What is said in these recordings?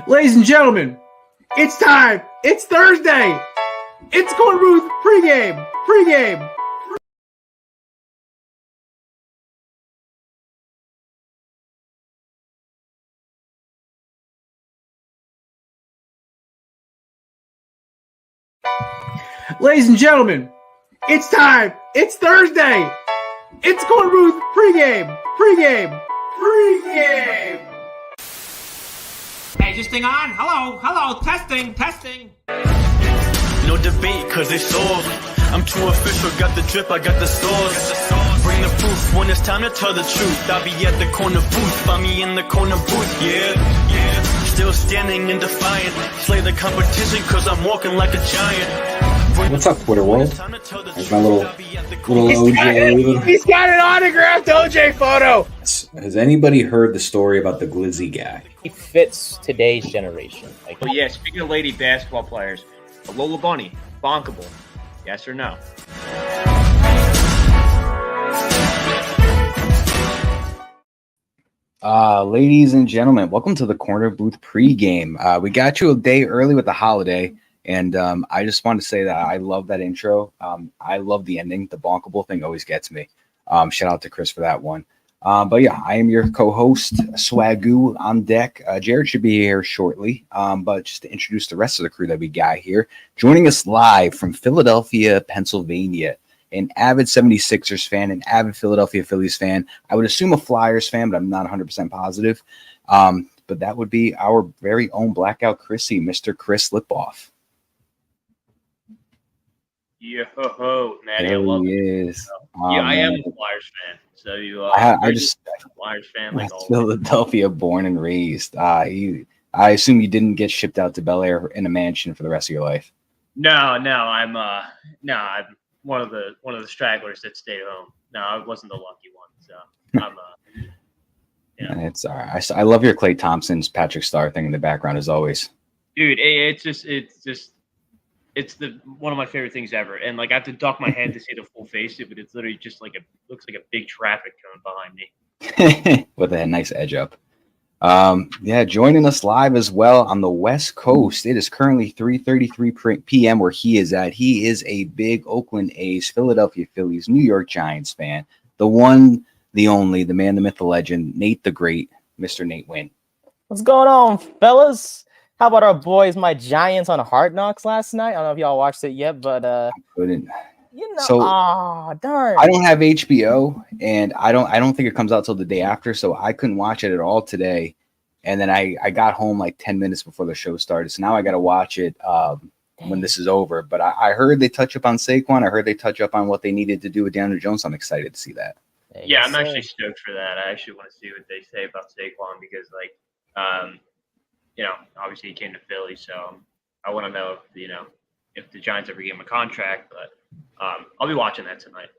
Ladies and gentlemen, it's time. It's Thursday. It's Korner Booth pregame. Ladies and gentlemen, it's time. It's Thursday. It's Korner Booth pregame. Hey, is this thing on? Hello, testing. No debate, cause it's over. I'm too official, got the drip, I got the sauce. Bring the proof when it's time to tell the truth. I'll be at the corner booth, find me in the corner booth, yeah. Still standing and defiant. Slay the competition, cause I'm walking like a giant. What's up, Twitter world? There's my little OJ. He's got an autographed OJ photo. Has anybody heard the story about the Glizzy guy? He fits today's generation. Oh yeah, speaking of lady basketball players, Lola Bunny, bonkable. Yes or no? Ladies and gentlemen, welcome to the Korner Booth pregame. We got you a day early with the holiday, and I just want to say that I love that intro. I love the ending. The bonkable thing always gets me. Shout out to Chris for that one. But yeah, I am your co-host, Swagoo on deck. Jared should be here shortly. But just to introduce the rest of the crew that we got here, joining us live from Philadelphia, Pennsylvania, an avid 76ers fan, an avid Philadelphia Phillies fan. I would assume a Flyers fan, but I'm not 100% positive. But that would be our very own Blackout Chrissy, Mr. Chris Lipoff. Yo, Maddie, I There love he it. is. Yeah, I am a Flyers fan. So you, I just a Flyers fan, like all. Philadelphia, born and raised. I assume you didn't get shipped out to Bel Air in a mansion for the rest of your life. No, I'm one of the stragglers that stayed home. No, I wasn't the lucky one. So I'm yeah. It's all right. I love your Klay Thompson's Patrick Star thing in the background as always. Dude, it's the one of my favorite things ever. And like I have to duck my head to see the full face of it, but it's literally just like looks like a big traffic cone behind me. With a nice edge up. Yeah, joining us live as well on the West Coast. It is currently 3:33 p.m. where he is at. He is a big Oakland A's, Philadelphia Phillies, New York Giants fan. The one, the only, the man, the myth, the legend, Nate the Great, Mr. Nate Nguyen. What's going on, fellas? How about our boys, my Giants, on Hard Knocks last night? I don't know if y'all watched it yet, but I couldn't. So, darn. I don't have HBO, and I don't think it comes out till the day after, so I couldn't watch it at all today. And then I got home like 10 minutes before the show started, so now I got to watch it when this is over. But I heard they touch up on Saquon. I heard they touch up on what they needed to do with DeAndre Jones. I'm excited to see that. Yeah, I'm actually stoked for that. I actually want to see what they say about Saquon because, like, obviously he came to Philly, so I want to know if the Giants ever give him a contract. But I'll be watching that tonight.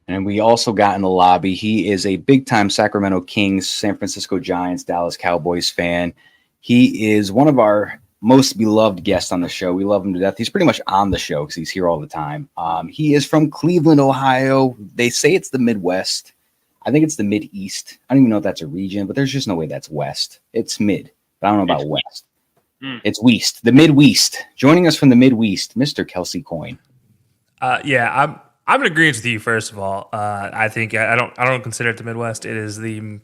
And we also got in the lobby. He is a big-time Sacramento Kings, San Francisco Giants, Dallas Cowboys fan. He is one of our most beloved guests on the show. We love him to death. He's pretty much on the show because he's here all the time. He is from Cleveland, Ohio. They say it's the Midwest. I think it's the Mid-East. I don't even know if that's a region, but there's just no way that's West. It's Mid, but I don't know about West. It's West, the Midwest. Joining us from the Midwest, Mr. Kelsey Coyne. Yeah, I'm in agreement with you. First of all, I think I don't consider it the Midwest. It is the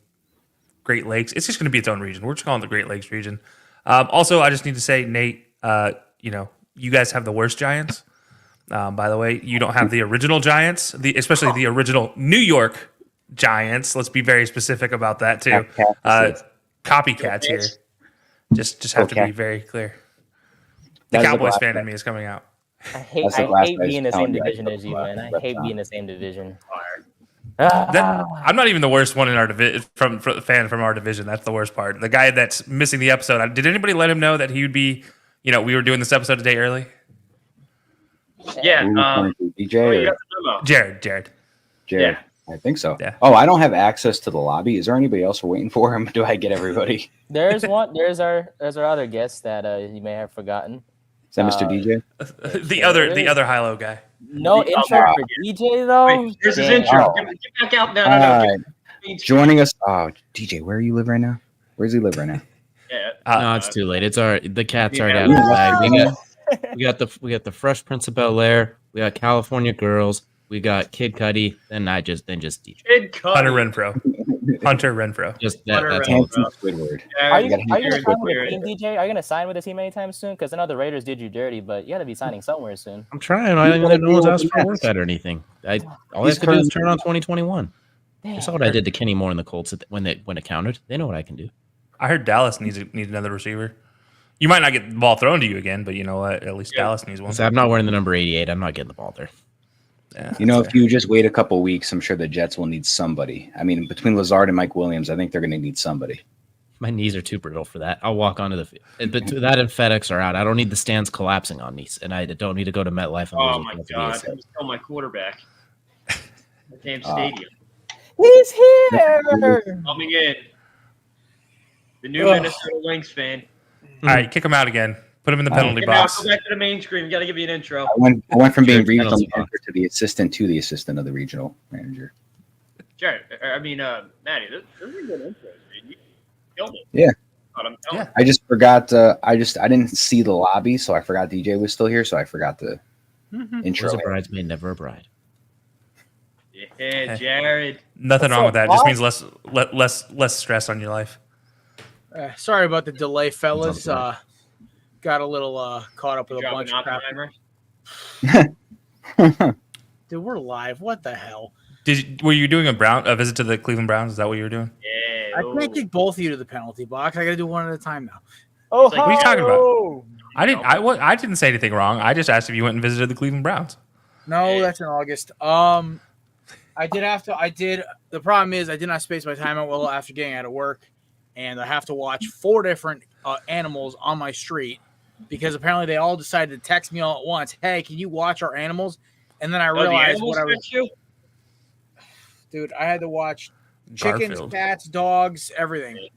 Great Lakes. It's just going to be its own region. We're just calling it the Great Lakes region. Also, I just need to say, Nate, you guys have the worst Giants. By the way, you don't have the original Giants, especially the original New York Giants. Let's be very specific about that too. Copycats here. Just have to be very clear. The Cowboys fan in me is coming out. I hate being in the same division as you, man. I hate being in the same division. I'm not even the worst one in our division from fan from our division. That's the worst part. The guy that's missing the episode. Did anybody let him know that he would be? We were doing this episode a day early. Yeah. DJ. Jared. Yeah. I think so. Yeah. Oh, I don't have access to the lobby. Is there anybody else we're waiting for? Do I get everybody? There's one. There's our other guest that you may have forgotten. Is that Mr. DJ? the other high-low guy. No intro for DJ though. Wait, here's his intro. Get back out now. Joining us. Oh, DJ, where you live right now? Where does he live right now? Yeah. No, it's too late. It's already the cat's already Yeah. out of the bag. We got the Fresh Prince of Bel-Air. We got California Girls. We got Kid Cudi. Then just DJ. Kid Cudi. Hunter Renfro. Just that. Hunter That's Renfro. all. Handsome Squidward. Are you gotta going to hang sign on with to the it. team, DJ? Are you going to sign with the team anytime soon? Because I know the Raiders did you dirty, but you got to be signing somewhere soon. I'm trying. I think no one's asked for a workout or anything. All I have to do is turn on 2021. You saw what I did to Kenny Moore and the Colts when it counted. They know what I can do. I heard Dallas needs another receiver. You might not get the ball thrown to you again, but you know what? At least Dallas needs one. So I'm not wearing the number 88. I'm not getting the ball there. Yeah, If you just wait a couple weeks, I'm sure the Jets will need somebody. I mean, between Lazard and Mike Williams, I think they're going to need somebody. My knees are too brittle for that. I'll walk onto the field. But that and FedEx are out. I don't need the stands collapsing on me, and I don't need to go to MetLife. And Oh lose my with God! the He's still my quarterback. The damn stadium. He's here. Coming in. The new Minnesota Lynx fan. All right, kick him out again. Put him in the penalty Now box. go back to the main screen. We got to give you an intro. I went from being Sure, regional penalty manager to the assistant of the regional manager. Jared, I mean, Matty, those are good intros, dude. You killed it. Yeah. But I'm telling Yeah. I just forgot. I didn't see the lobby, so I forgot DJ was still here. So I forgot the intro. Was a bridesmaid, never a bride. you. Yeah, Jared. Nothing What's wrong up, with that. Just boss? means less stress on your life. Sorry about the delay, fellas. What's Got a little caught up with a Drop bunch an of crap. Oppenheimer. Dude, we're live. What the hell? Were you doing a visit to the Cleveland Browns? Is that what you were doing? Yeah. I can't kick both of you to the penalty box. I got to do one at a time now. Oh, It's like, what are you talking about? ho! I didn't say anything wrong. I just asked if you went and visited the Cleveland Browns. No, that's in August. I did have to. I did. The problem is I did not space my time out well after getting out of work, and I have to watch 4 different animals on my street because apparently they all decided to text me all at once. Hey, can you watch our animals? And then I realized what I was. Dude, I had to watch chickens, Garfield. cats, dogs, everything.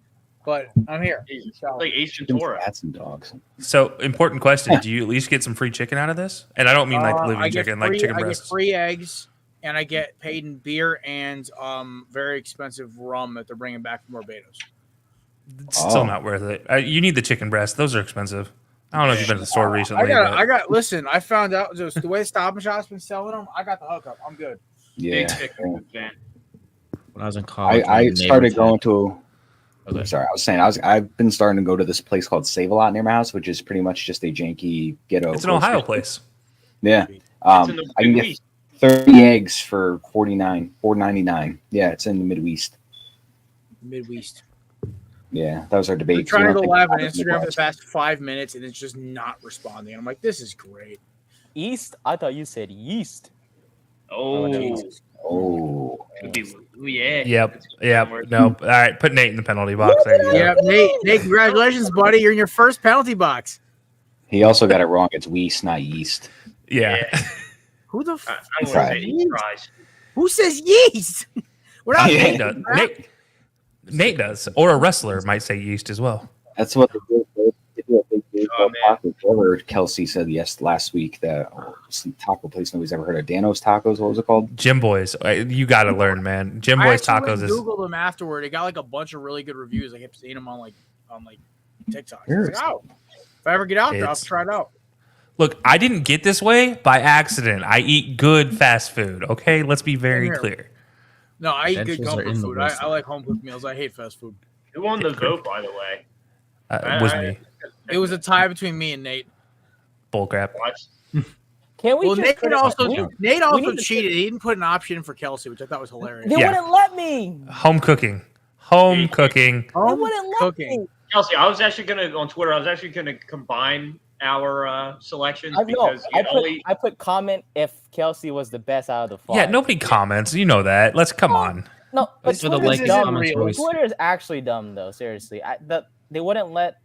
But I'm here. Jesus. So- Like Ace Ventura. Cats and dogs. So, important question: do you at least get some free chicken out of this? And I don't mean like living I get chicken, free, like chicken I get breasts. free eggs, and I get paid in beer and very expensive rum that they're bringing back from Barbados. It's still not worth it. You need the chicken breast; those are expensive. I don't know if you've been to the store recently. Listen, I found out just the way Stop and Shop's been selling them. I got the hookup. I'm good. Yeah. Big chicken fan. When I was in college, I started going to. Okay. Sorry, I was saying I've been starting to go to this place called Save a Lot near my house, which is pretty much just a janky ghetto. It's an Ohio place. Yeah. It's in the I can get Midwest. 30 eggs for $4.99. Yeah, it's in the Midwest. Midwest. Yeah, that was our I'm debate. trying to go live on Midwest. Instagram for the past 5 minutes, and it's just not responding. I'm like, this is great. East? I thought you said yeast. Oh, Jesus. Oh, yeah. Yep. No. All right. Put Nate in the penalty box. There you go. Yeah, Nate, congratulations, buddy. You're in your first penalty box. he also got it wrong. It's Weast, not yeast. Yeah. Who the I f- don't want to say yeast? fries. Who says yeast? We're not Nate making does. crap. Nate does. Or a wrestler might say yeast as well. That's what they do. They do a big Oh, man. taco. Whatever Kelsey said last week that some taco place nobody's ever heard of. Dano's Tacos. What was it called? Jim Boys. You got to learn, man. Jim I Boys actually tacos is. Googled them afterward. It got like a bunch of really good reviews. I kept seeing them on TikTok. I was like, oh, if I ever get out there, I'll It's- try it out. Look, I didn't get this way by accident. I eat good fast food. Okay, let's be very Same here. clear. No, I eat good Credentials are comfort in the food. list. I like home cooked meals. I hate fast food. Who won the vote, by the way? It was me. It was a tie between me and Nate. Bullcrap. What? Can't we Well, just Nate put it- also we- Nate we also need to- cheated. He didn't put an option in for Kelsey, which I thought was hilarious. They Yeah. wouldn't let me. Home cooking. Home cooking. They Home wouldn't let cooking. me. Kelsey, I was actually gonna on Twitter. I was actually gonna combine our selections I know. because you only. I put comment if Kelsey was the best out of the 5. Yeah, nobody comments. You know that. Let's come on. No, but For the Twitter's like dumb. comments real. always- Twitter is actually dumb, though. Seriously, they wouldn't let.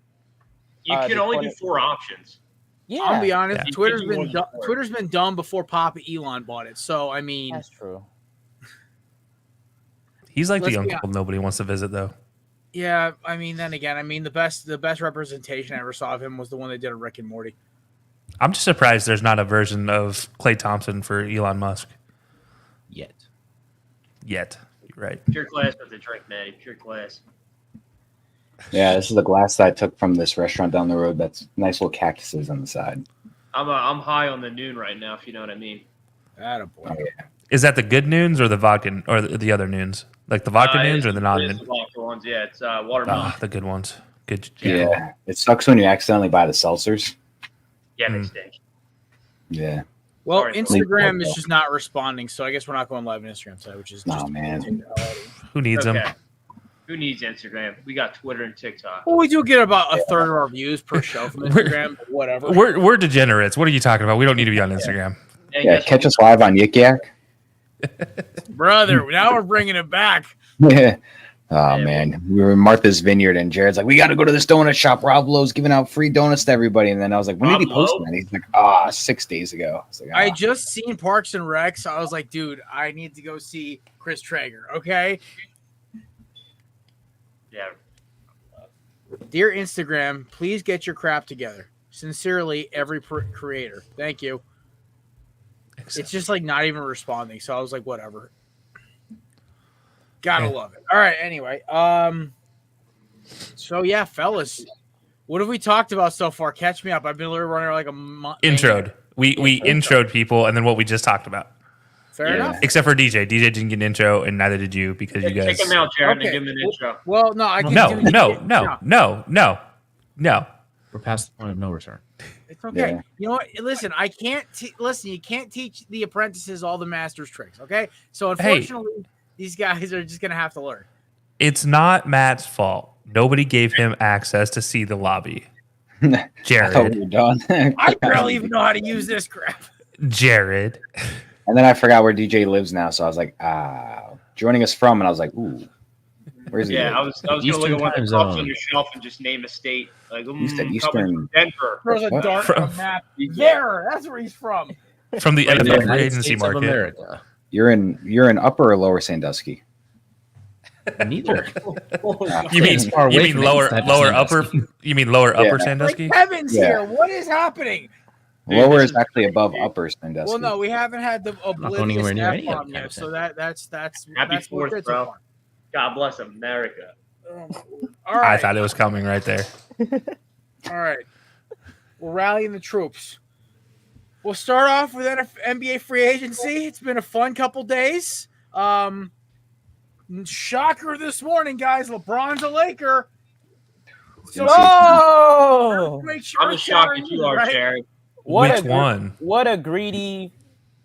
You can the only do corner- 4 options. Yeah, I'll be honest. Yeah. Twitter's You been can do dumb. more. Twitter's been dumb before Papa Elon bought it. So I mean, that's true. He's like Let's the be uncle nobody wants to visit, though. yeah. I mean, then again, I mean the best representation I ever saw of him was the one they did of Rick and Morty. I'm just surprised there's not a version of Klay Thompson for Elon Musk Yet. yet. You're right. Pure class with the drink, man. Pure class. Yeah, this is the glass that I took from this restaurant down the road. That's nice little cactuses on the side. I'm high on the noon right now, if you know what I mean. Attaboy. Oh, yeah. Is that the good noons or the vodka or the other noons? Like the vodka noons or the non It's noons? the vodka ones, yeah. It's watermelon. Ah, the good ones. Good. Yeah. It sucks when you accidentally buy the seltzers. Yeah, they stink. Yeah. Well, Sorry, Instagram is just not responding, so I guess we're not going live on Instagram today, which is No, just man. Who needs them? Okay. Who needs Instagram? We got Twitter and TikTok. Well, we do get about a third of our views per show from Instagram, but whatever. We're degenerates. What are you talking about? We don't need to be on Instagram. And Yeah, guess catch what? us live on Yik Yak. Brother, now we're bringing it back. Yeah. Oh, man. We were in Martha's Vineyard, and Jared's like, we got to go to this donut shop. Rob Lowe's giving out free donuts to everybody. And then I was like, when did he Rob post Lowe? that? He's like, 6 days ago. I was like, I just seen Parks and Rec, so I was like, dude, I need to go see Chris Traeger, okay? Yeah. Dear Instagram, please get your crap together. Sincerely, every creator. Thank you. It's just like not even responding, so I was like, whatever. Gotta love it. All right, anyway. So yeah, fellas, what have we talked about so far? Catch me up. I've been literally running like a month. Introed. We introed people, and then what we just talked about. Fair enough. Except for DJ. DJ didn't get an intro, and neither did you because you guys. Take him out, Jared, Okay. and give him an intro. Well, no, I can No. We're past the point of no return. It's okay. Yeah. You know what? Listen, I can't listen. You can't teach the apprentices all the master's tricks. Okay, so unfortunately, these guys are just gonna have to learn. It's not Matt's fault. Nobody gave him access to see the lobby. I thought Jared. we were done. I barely even know how to use this crap. Jared. And then I forgot where DJ lives now, so I was like, joining us from, and I was like, ooh, where's he? Yeah, live? I was gonna look at one of the cups on your shelf and just name a state. Like, You said coming Eastern. from Denver. Throws a What? dart on a map. There, that's where he's from. From the Right NFL there, free United agency States of market. America. You're in Upper or Lower Sandusky? Neither. You mean It's far away from lower East upper? Sandusky. You mean lower upper Yeah. Sandusky? Like Kevin's Yeah. here. What is happening? Dude, Lower this is actually above Upper Sandusky. Well, no, we haven't had the going oblivious anywhere near any of F-bomb it, yet, Kevin. so that's Happy that's 4th, what it's bro. for. God bless America. All right, I thought it was coming right there. all right. We're rallying the troops. We'll start off with NBA free agency. It's been a fun couple days. Shocker this morning, guys. LeBron's a Laker. So Oh, make sure I'm as shocked as you are, right? Jared. Which one? What a greedy,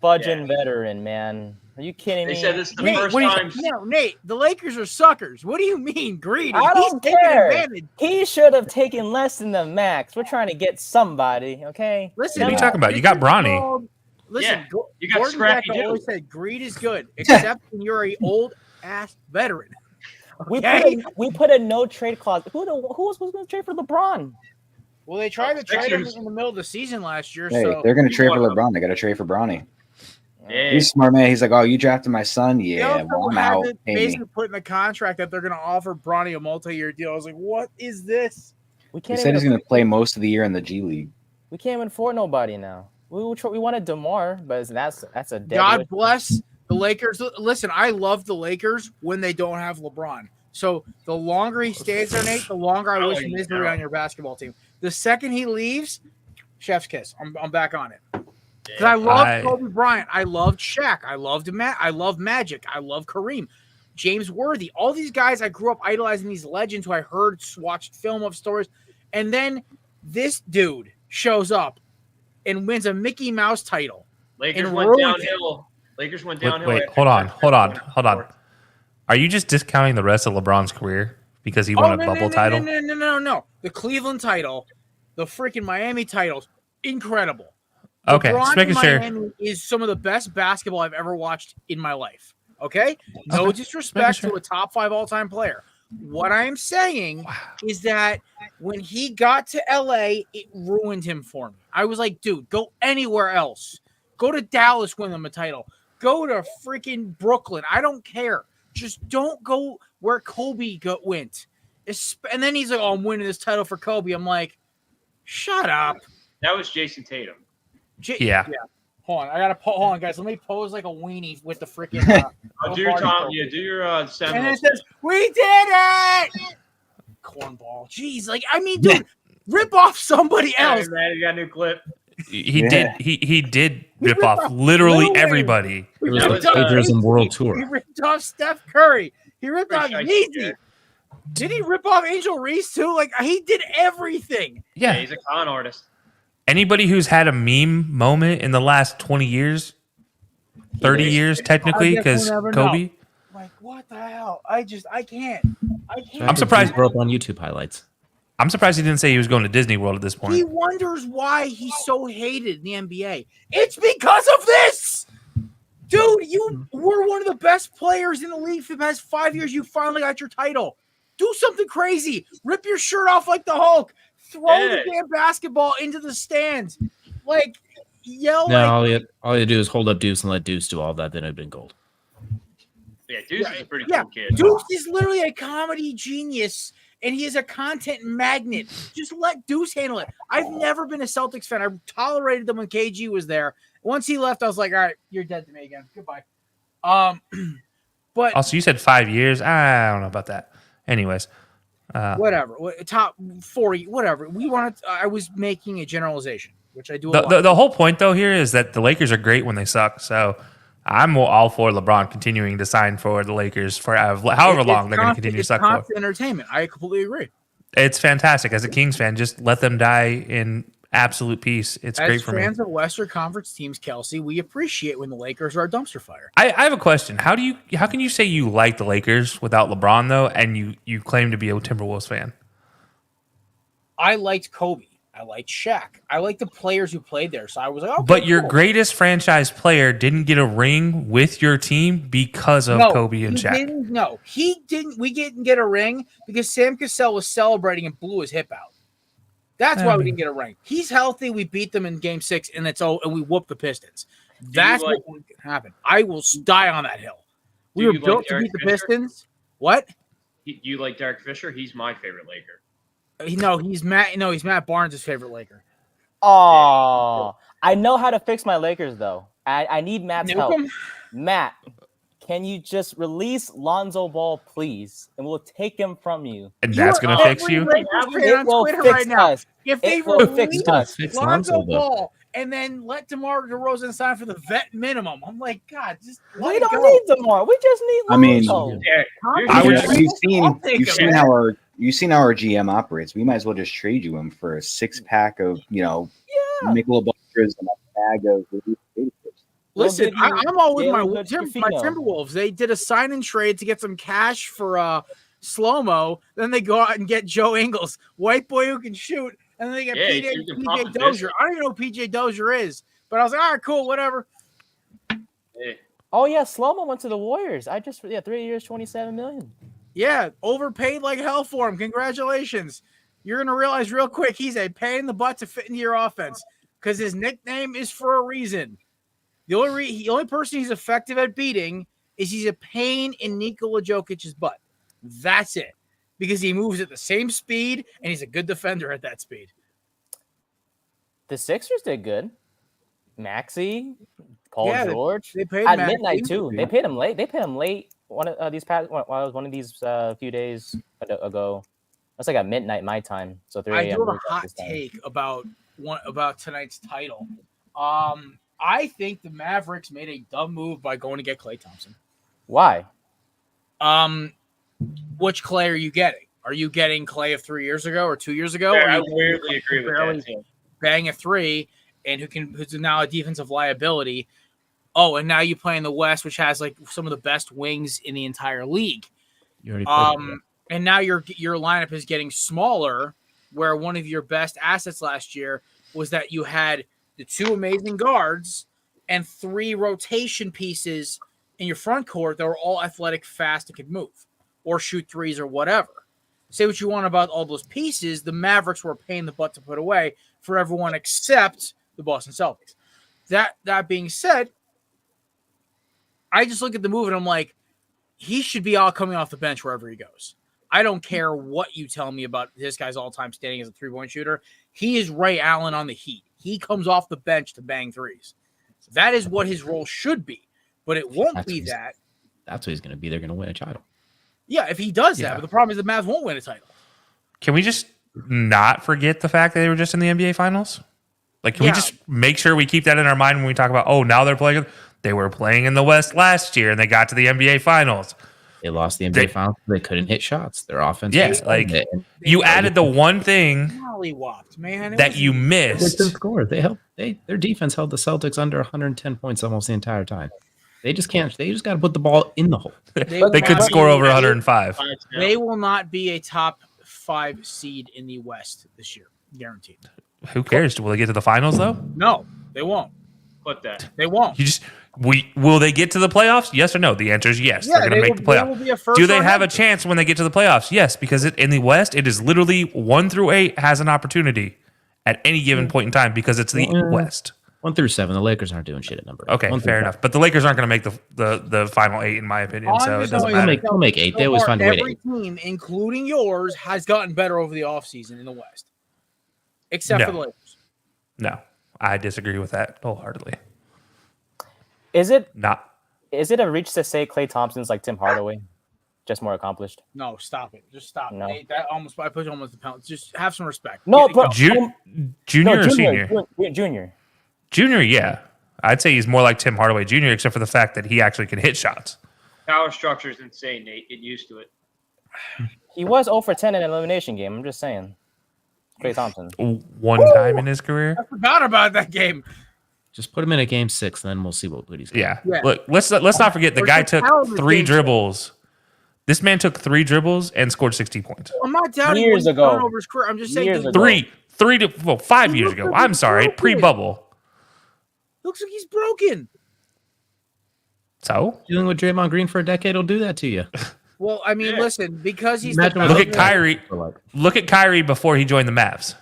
fudging veteran, man. Are you kidding They me? said this is the Nate, first what do you- time. no, Nate, the Lakers are suckers. What do you mean greedy? I don't He's taking care. advantage. He should have taken less than the max. We're trying to get somebody, okay? Listen, What are you talking about? You got Bronny. Listen, Yeah, you got Gordon Scrappy Becca Doo. always said greed is good, except when you're a old ass veteran. We Okay? put a no trade clause. Who was going to trade for LeBron? Well, they tried to trade him Sixers. in the middle of the season last year. Hey, So they're going to You trade for want LeBron. They got to trade for Bronny. Yeah. He's a smart man. He's like, oh, you drafted my son? they Yeah, also well, I'm had out. to Pay me. basically put in the contract that they're going to offer Bronny a multi-year deal. I was like, what is this? We He can't. said he's even, going to play most of the year in the G League. we can't even afford nobody now. We wanted DeMar, but that's a dead God wish. bless the Lakers. Listen, I love the Lakers when they don't have LeBron. So the longer he stays there, Nate, the longer I wish Oh, misery yeah. on your basketball team. The second he leaves, chef's kiss. I'm back on it. Because I loved Kobe Bryant. I loved Shaq. I loved I love Magic. I love Kareem. James Worthy. All these guys I grew up idolizing, these legends who I heard, watched film of stories. And then this dude shows up and wins a Mickey Mouse title. Lakers And went ruined downhill. Lakers went downhill. Wait, after hold on. that. Are you just discounting the rest of LeBron's career because he won a bubble title? No. The Cleveland title, the freaking Miami titles, incredible. Okay, LeBron just making in sure. Miami is some of the best basketball I've ever watched in my life. Okay? No Okay, disrespect making to a top 5 all-time player. What I am saying is that when he got to LA, it ruined him for me. I was like, dude, go anywhere else. Go to Dallas, win them a title. Go to freaking Brooklyn. I don't care. Just don't go where Kobe went. And then he's like, oh, I'm winning this title for Kobe. I'm like, shut up. That was Jason Tatum. Yeah. Hold on. Hold on, guys. Let me pose like a weenie with the freaking. Do your Tom. Yeah, do your And Seminole. it says, we did it! cornball. Jeez, like I mean, dude, rip off somebody else. Man, you got a new clip. He did rip off literally everybody. It was the plagiarism world tour. He ripped off Steph Curry. He ripped off Pretty Yeezy. sure. Did he rip off Angel Reese too? Like he did everything. Yeah, Yeah. he's a con artist. Anybody who's had a meme moment in the last 20 years, 30 years technically, I guess because we'll never Kobe. know. Like what the hell? I can't. I'm surprised- Broke on YouTube highlights. I'm surprised he didn't say he was going to Disney World at this He point. wonders why he's so hated in the NBA. It's because of this. Dude, you were one of the best players in the league for the past 5 years. You finally got your title. Do something crazy. Rip your shirt off like the Hulk. Throw the damn basketball into the stands. Like, yell. No, like, all you do is hold up Deuce and let Deuce do all that. Then it'd been gold. Yeah, Deuce is a pretty yeah, cool kid. Deuce is literally a comedy genius, and he is a content magnet. Just let Deuce handle it. I've never been a Celtics fan. I tolerated them when KG was there. Once he left, I was like, all right, you're dead to me again. Goodbye. But Also, you said 5 years. I don't know about that. Anyways, whatever. Top 40, whatever. I was making a generalization, which I do a lot. the whole point though here is that the Lakers are great when they suck. So I'm all for LeBron continuing to sign for the Lakers for however long they're going to continue to suck for. Constant entertainment. I completely agree. It's fantastic. As a Kings fan, just let them die in absolute peace. It's great for me. As fans of Western Conference teams, Kelsey, we appreciate when the Lakers are a dumpster fire. I have a question. How can you say you like the Lakers without LeBron though, and you claim to be a Timberwolves fan? I liked Kobe. I liked Shaq. I liked the players who played there. So I was like, okay, But your cool. greatest franchise player didn't get a ring with your team because of Kobe and Shaq. He didn't. We didn't get a ring because Sam Cassell was celebrating and blew his hip out. That's why we didn't get a ring. He's healthy. We beat them in Game 6, and and we whooped the Pistons. That's what happened. I will die on that hill. We were built to beat the Pistons. What? You like Derek Fisher? He's my favorite Laker. He's Matt Barnes' favorite Laker. Oh, I know how to fix my Lakers though. I need Matt's help. Matt, can you just release Lonzo Ball, please, and we'll take him from you? And that's going to fix you? It will fix us. If they release Fix Lonzo Ball and then let DeMar DeRozan sign for the vet minimum, I'm like, God, just we don't need DeMar. We just need Lonzo. You've seen how our GM operates. We might as well just trade you him for a 6-pack of Michelob Ultras and a bag of. Listen, I'm all with my Timberwolves. They did a sign and trade to get some cash for Slow-Mo. Then they go out and get Joe Ingles, white boy who can shoot, and then they get PJ Dozier. I don't even know who PJ Dozier is, but I was like, all right, cool, whatever. Hey. Oh yeah, Slow-Mo went to the Warriors. 3 years, $27 million. Yeah, overpaid like hell for him. Congratulations. You're gonna realize real quick he's a pain in the butt to fit into your offense because his nickname is for a reason. The only person he's effective at beating is he's a pain in Nikola Jokic's butt. That's it. Because he moves at the same speed and he's a good defender at that speed. The Sixers did good. Maxey, Paul George. They paid at Maxey. Midnight too. They paid him late. One of these few days ago. That's like at midnight my time. So 3 a.m. I do have a hot take about tonight's title. I think the Mavericks made a dumb move by going to get Klay Thompson. Why? Which Klay are you getting? Are you getting Klay of 3 years ago or 2 years ago? Yeah, I weirdly agree with that too. Bang a three and who's now a defensive liability. Oh, and now you play in the West, which has like some of the best wings in the entire league. You already and now your lineup is getting smaller, where one of your best assets last year was that you had the two amazing guards and 3 rotation pieces in your front court that were all athletic, fast, and could move or shoot threes or whatever. Say what you want about all those pieces. The Mavericks were a pain in the butt to put away for everyone except the Boston Celtics. That being said, I just look at the move and I'm like, he should be all coming off the bench wherever he goes. I don't care what you tell me about this guy's all-time standing as a three-point shooter. He is Ray Allen on the Heat. He comes off the bench to bang threes. That is what his role should be, but it won't be that. That's what he's going to be. They're going to win a title. Yeah, if he does that, but the problem is the Mavs won't win a title. Can we just not forget the fact that they were just in the NBA Finals? Like, can we just make sure we keep that in our mind when we talk about, oh, now they're playing? They were playing in the West last year, and they got to the NBA Finals. They lost the NBA Finals. They couldn't hit shots. Their offense. Yes, like you added the one thing that you missed. They score. They helped. Their defense held the Celtics under 110 points almost the entire time. They just can't. They just got to put the ball in the hole. They could score over 105. They will not be a top 5 seed in the West this year, guaranteed. Who cares? Will they get to the finals though? No, they won't. Put that. They won't. Will they get to the playoffs? Yes or no? The answer is yes. They're going to make the playoffs. Do they have a chance when they get to the playoffs? Yes, because in the West, it is literally 1 through 8 has an opportunity at any given point in time because it's the West. 1 through 7, the Lakers aren't doing shit at number 8. Okay, fair enough. But the Lakers aren't going to make the final 8, in my opinion. So it doesn't matter. They'll make 8. They always find a way to 8. Every team, including yours, has gotten better over the offseason in the West, except for the Lakers. No, I disagree with that wholeheartedly. Is it a reach to say Klay Thompson's like Tim Hardaway, just more accomplished? No, stop it. Just stop. No. Nate, I put you almost the penalty. Just have some respect. No, but junior or senior? Junior, yeah. I'd say he's more like Tim Hardaway Jr., except for the fact that he actually can hit shots. Power structure is insane, Nate. Get used to it. He was 0 for 10 in an elimination game. I'm just saying. Klay Thompson. One time in his career? I forgot about that game. Just put him in a game 6, then we'll see what he's got. Yeah. Look, let's not forget the guy took 3 dribbles. This man took 3 dribbles and scored 60 points. I'm not doubting years ago. His career. I'm just saying 5 years ago. I'm sorry, pre-bubble. Looks like he's broken. So dealing with Draymond Green for a decade will do that to you. Well, I mean, listen, because he's look at Kyrie. Look at Kyrie before he joined the Mavs.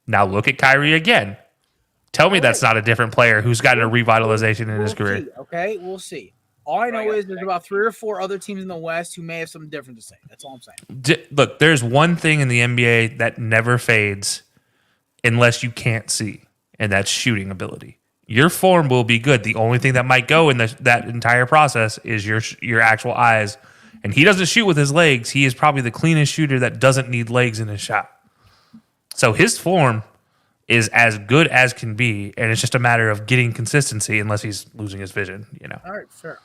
Now look at Kyrie again. Tell me that's not a different player who's gotten a revitalization in his career. Okay, we'll see. All I know is there's about 3 or 4 other teams in the West who may have something different to say. That's all I'm saying. Look, there's one thing in the NBA that never fades unless you can't see, and that's shooting ability. Your form will be good. The only thing that might go in that entire process is your actual eyes. And he doesn't shoot with his legs. He is probably the cleanest shooter that doesn't need legs in his shot. So his form is as good as can be, and it's just a matter of getting consistency unless he's losing his vision, All right, fair.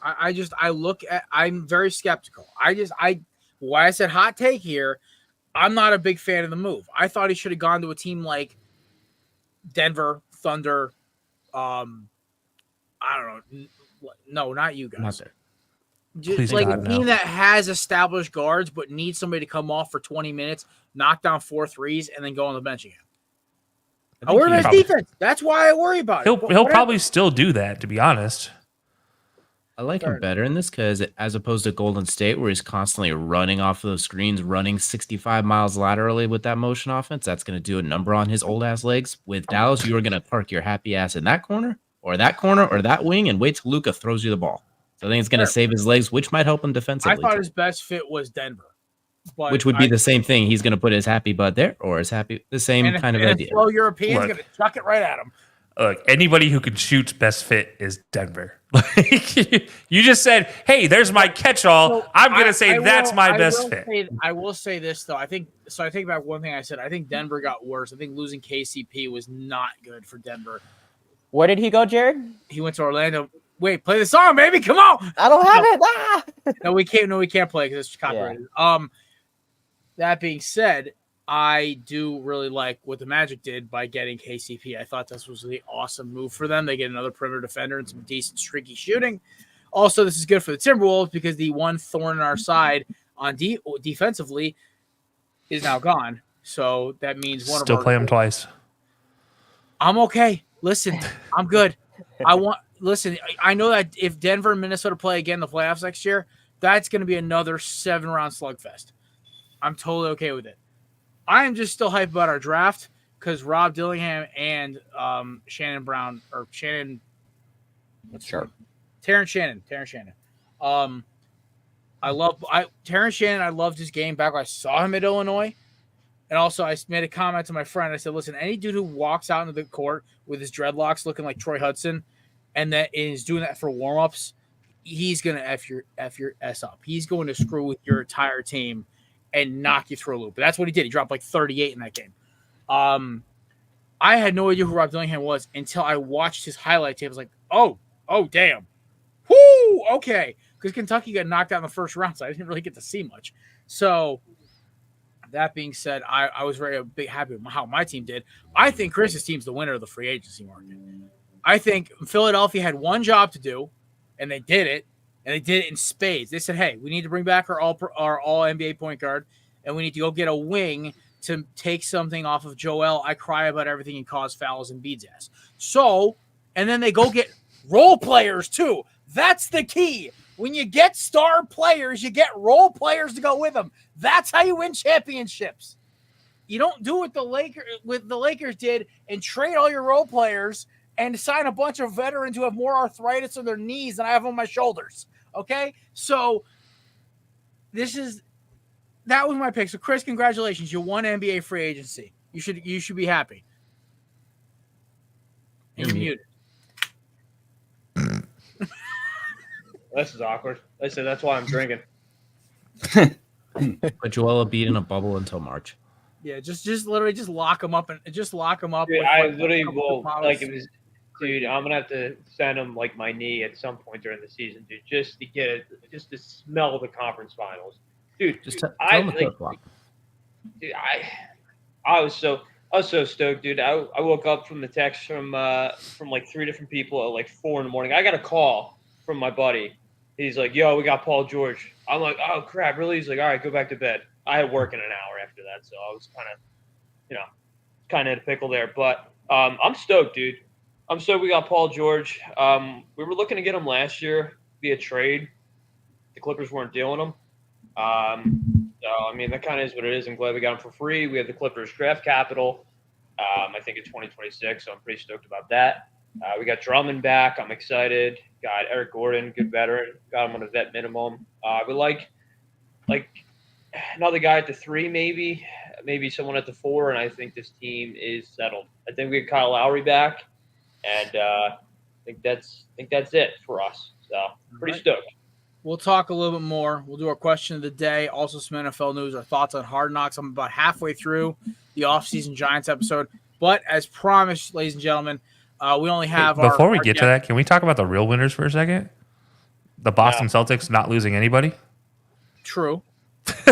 I'm very skeptical. Why I said hot take here, I'm not a big fan of the move. I thought he should have gone to a team like Denver, Thunder, I don't know. No, not you guys. Not there. Just like a team that has established guards but needs somebody to come off for 20 minutes, knock down 4 threes, and then go on the bench again. I worry about his defense. That's why I worry about it. He'll probably still do that, to be honest. I like him better in this because as opposed to Golden State, where he's constantly running off of those screens, running 65 miles laterally with that motion offense, that's going to do a number on his old ass legs. With Dallas, you are going to park your happy ass in that corner or that wing and wait till Luka throws you the ball. So I think it's going to save his legs, which might help him defensively. I thought his best fit was Denver. Which would be the same thing. He's going to put his happy butt there or his happy, the same kind of idea. Well, European's going to chuck it right at him. Look, anybody who can shoot's best fit is Denver. You just said, hey, there's my catch-all. So I'm going to say that's my best fit. I will say this, though. I take back one thing I said. I think Denver got worse. I think losing KCP was not good for Denver. Where did he go, Jared? He went to Orlando. Wait, play the song, baby. Come on. I don't have it. No, we can't play because it's copyrighted. Yeah. That being said, I do really like what the Magic did by getting KCP. I thought this was the awesome move for them. They get another perimeter defender and some decent streaky shooting. Also, this is good for the Timberwolves because the one thorn in our side on defensively is now gone. So that means one still play them twice. I'm okay. Listen, I'm good. I know that if Denver and Minnesota play again in the playoffs next year, that's going to be another 7-round slugfest. I'm totally okay with it. I am just still hyped about our draft because Rob Dillingham and Terrence Shannon. Terrence Shannon. I loved his game back when I saw him at Illinois. And also, I made a comment to my friend. I said, listen, any dude who walks out into the court with his dreadlocks looking like Troy Hudson and that is doing that for warm-ups, he's going to F your S up. He's going to screw with your entire team. and knock you through a loop. But that's what he did. He dropped like 38 in that game. I had no idea who Rob Dillingham was until I watched his highlight tape. I was like, oh, damn. Whoo, okay. Because Kentucky got knocked out in the first round, so I didn't really get to see much. So that being said, I was very happy with how my team did. I think Chris's team's the winner of the free agency market. I think Philadelphia had one job to do, and they did it, and they did it in spades. They said, hey, we need to bring back our all NBA point guard, and we need to go get a wing to take something off of Joel. I cry about everything and cause fouls and beats ass. So, and then they go get role players too. That's the key. When you get star players, you get role players to go with them. That's how you win championships. You don't do what the Lakers did and trade all your role players and sign a bunch of veterans who have more arthritis on their knees than I have on my shoulders. Okay? So that was my pick. So Chris, congratulations. You won NBA free agency. You should be happy. And you're muted. This is awkward. I said that's why I'm drinking. Put Joel Embiid in a bubble until March. Yeah, just literally just lock him up and just lock him up. Dude, with, I literally will like it was. Dude, I'm gonna have to send him like my knee at some point during the season, dude, just to get it, just to smell the conference finals, dude. Just dude, tell him the clock. Dude, I was so stoked, dude. I woke up from the text from like 3 different people at like 4 a.m. I got a call from my buddy. He's like, "Yo, we got Paul George." I'm like, "Oh crap, really?" He's like, "All right, go back to bed." I had work in an hour after that, so I was kind of in a pickle there. But I'm stoked, dude. I'm stoked we got Paul George. We were looking to get him last year via trade. The Clippers weren't dealing him. So, I mean, that kind of is what it is. I'm glad we got him for free. We have the Clippers draft capital, I think in 2026, so I'm pretty stoked about that. We got Drummond back. I'm excited. Got Eric Gordon, good veteran. Got him on a vet minimum. We like another guy at the 3, maybe someone at the 4, and I think this team is settled. I think we got Kyle Lowry back, and I think that's it for us. So pretty stoked. We'll talk a little bit more. We'll do our question of the day. Also some NFL news, our thoughts on Hard Knocks. I'm about halfway through the offseason Giants episode. But as promised, ladies and gentlemen, we only have Before we get to that, can we talk about the real winners for a second? The Boston Celtics not losing anybody? True.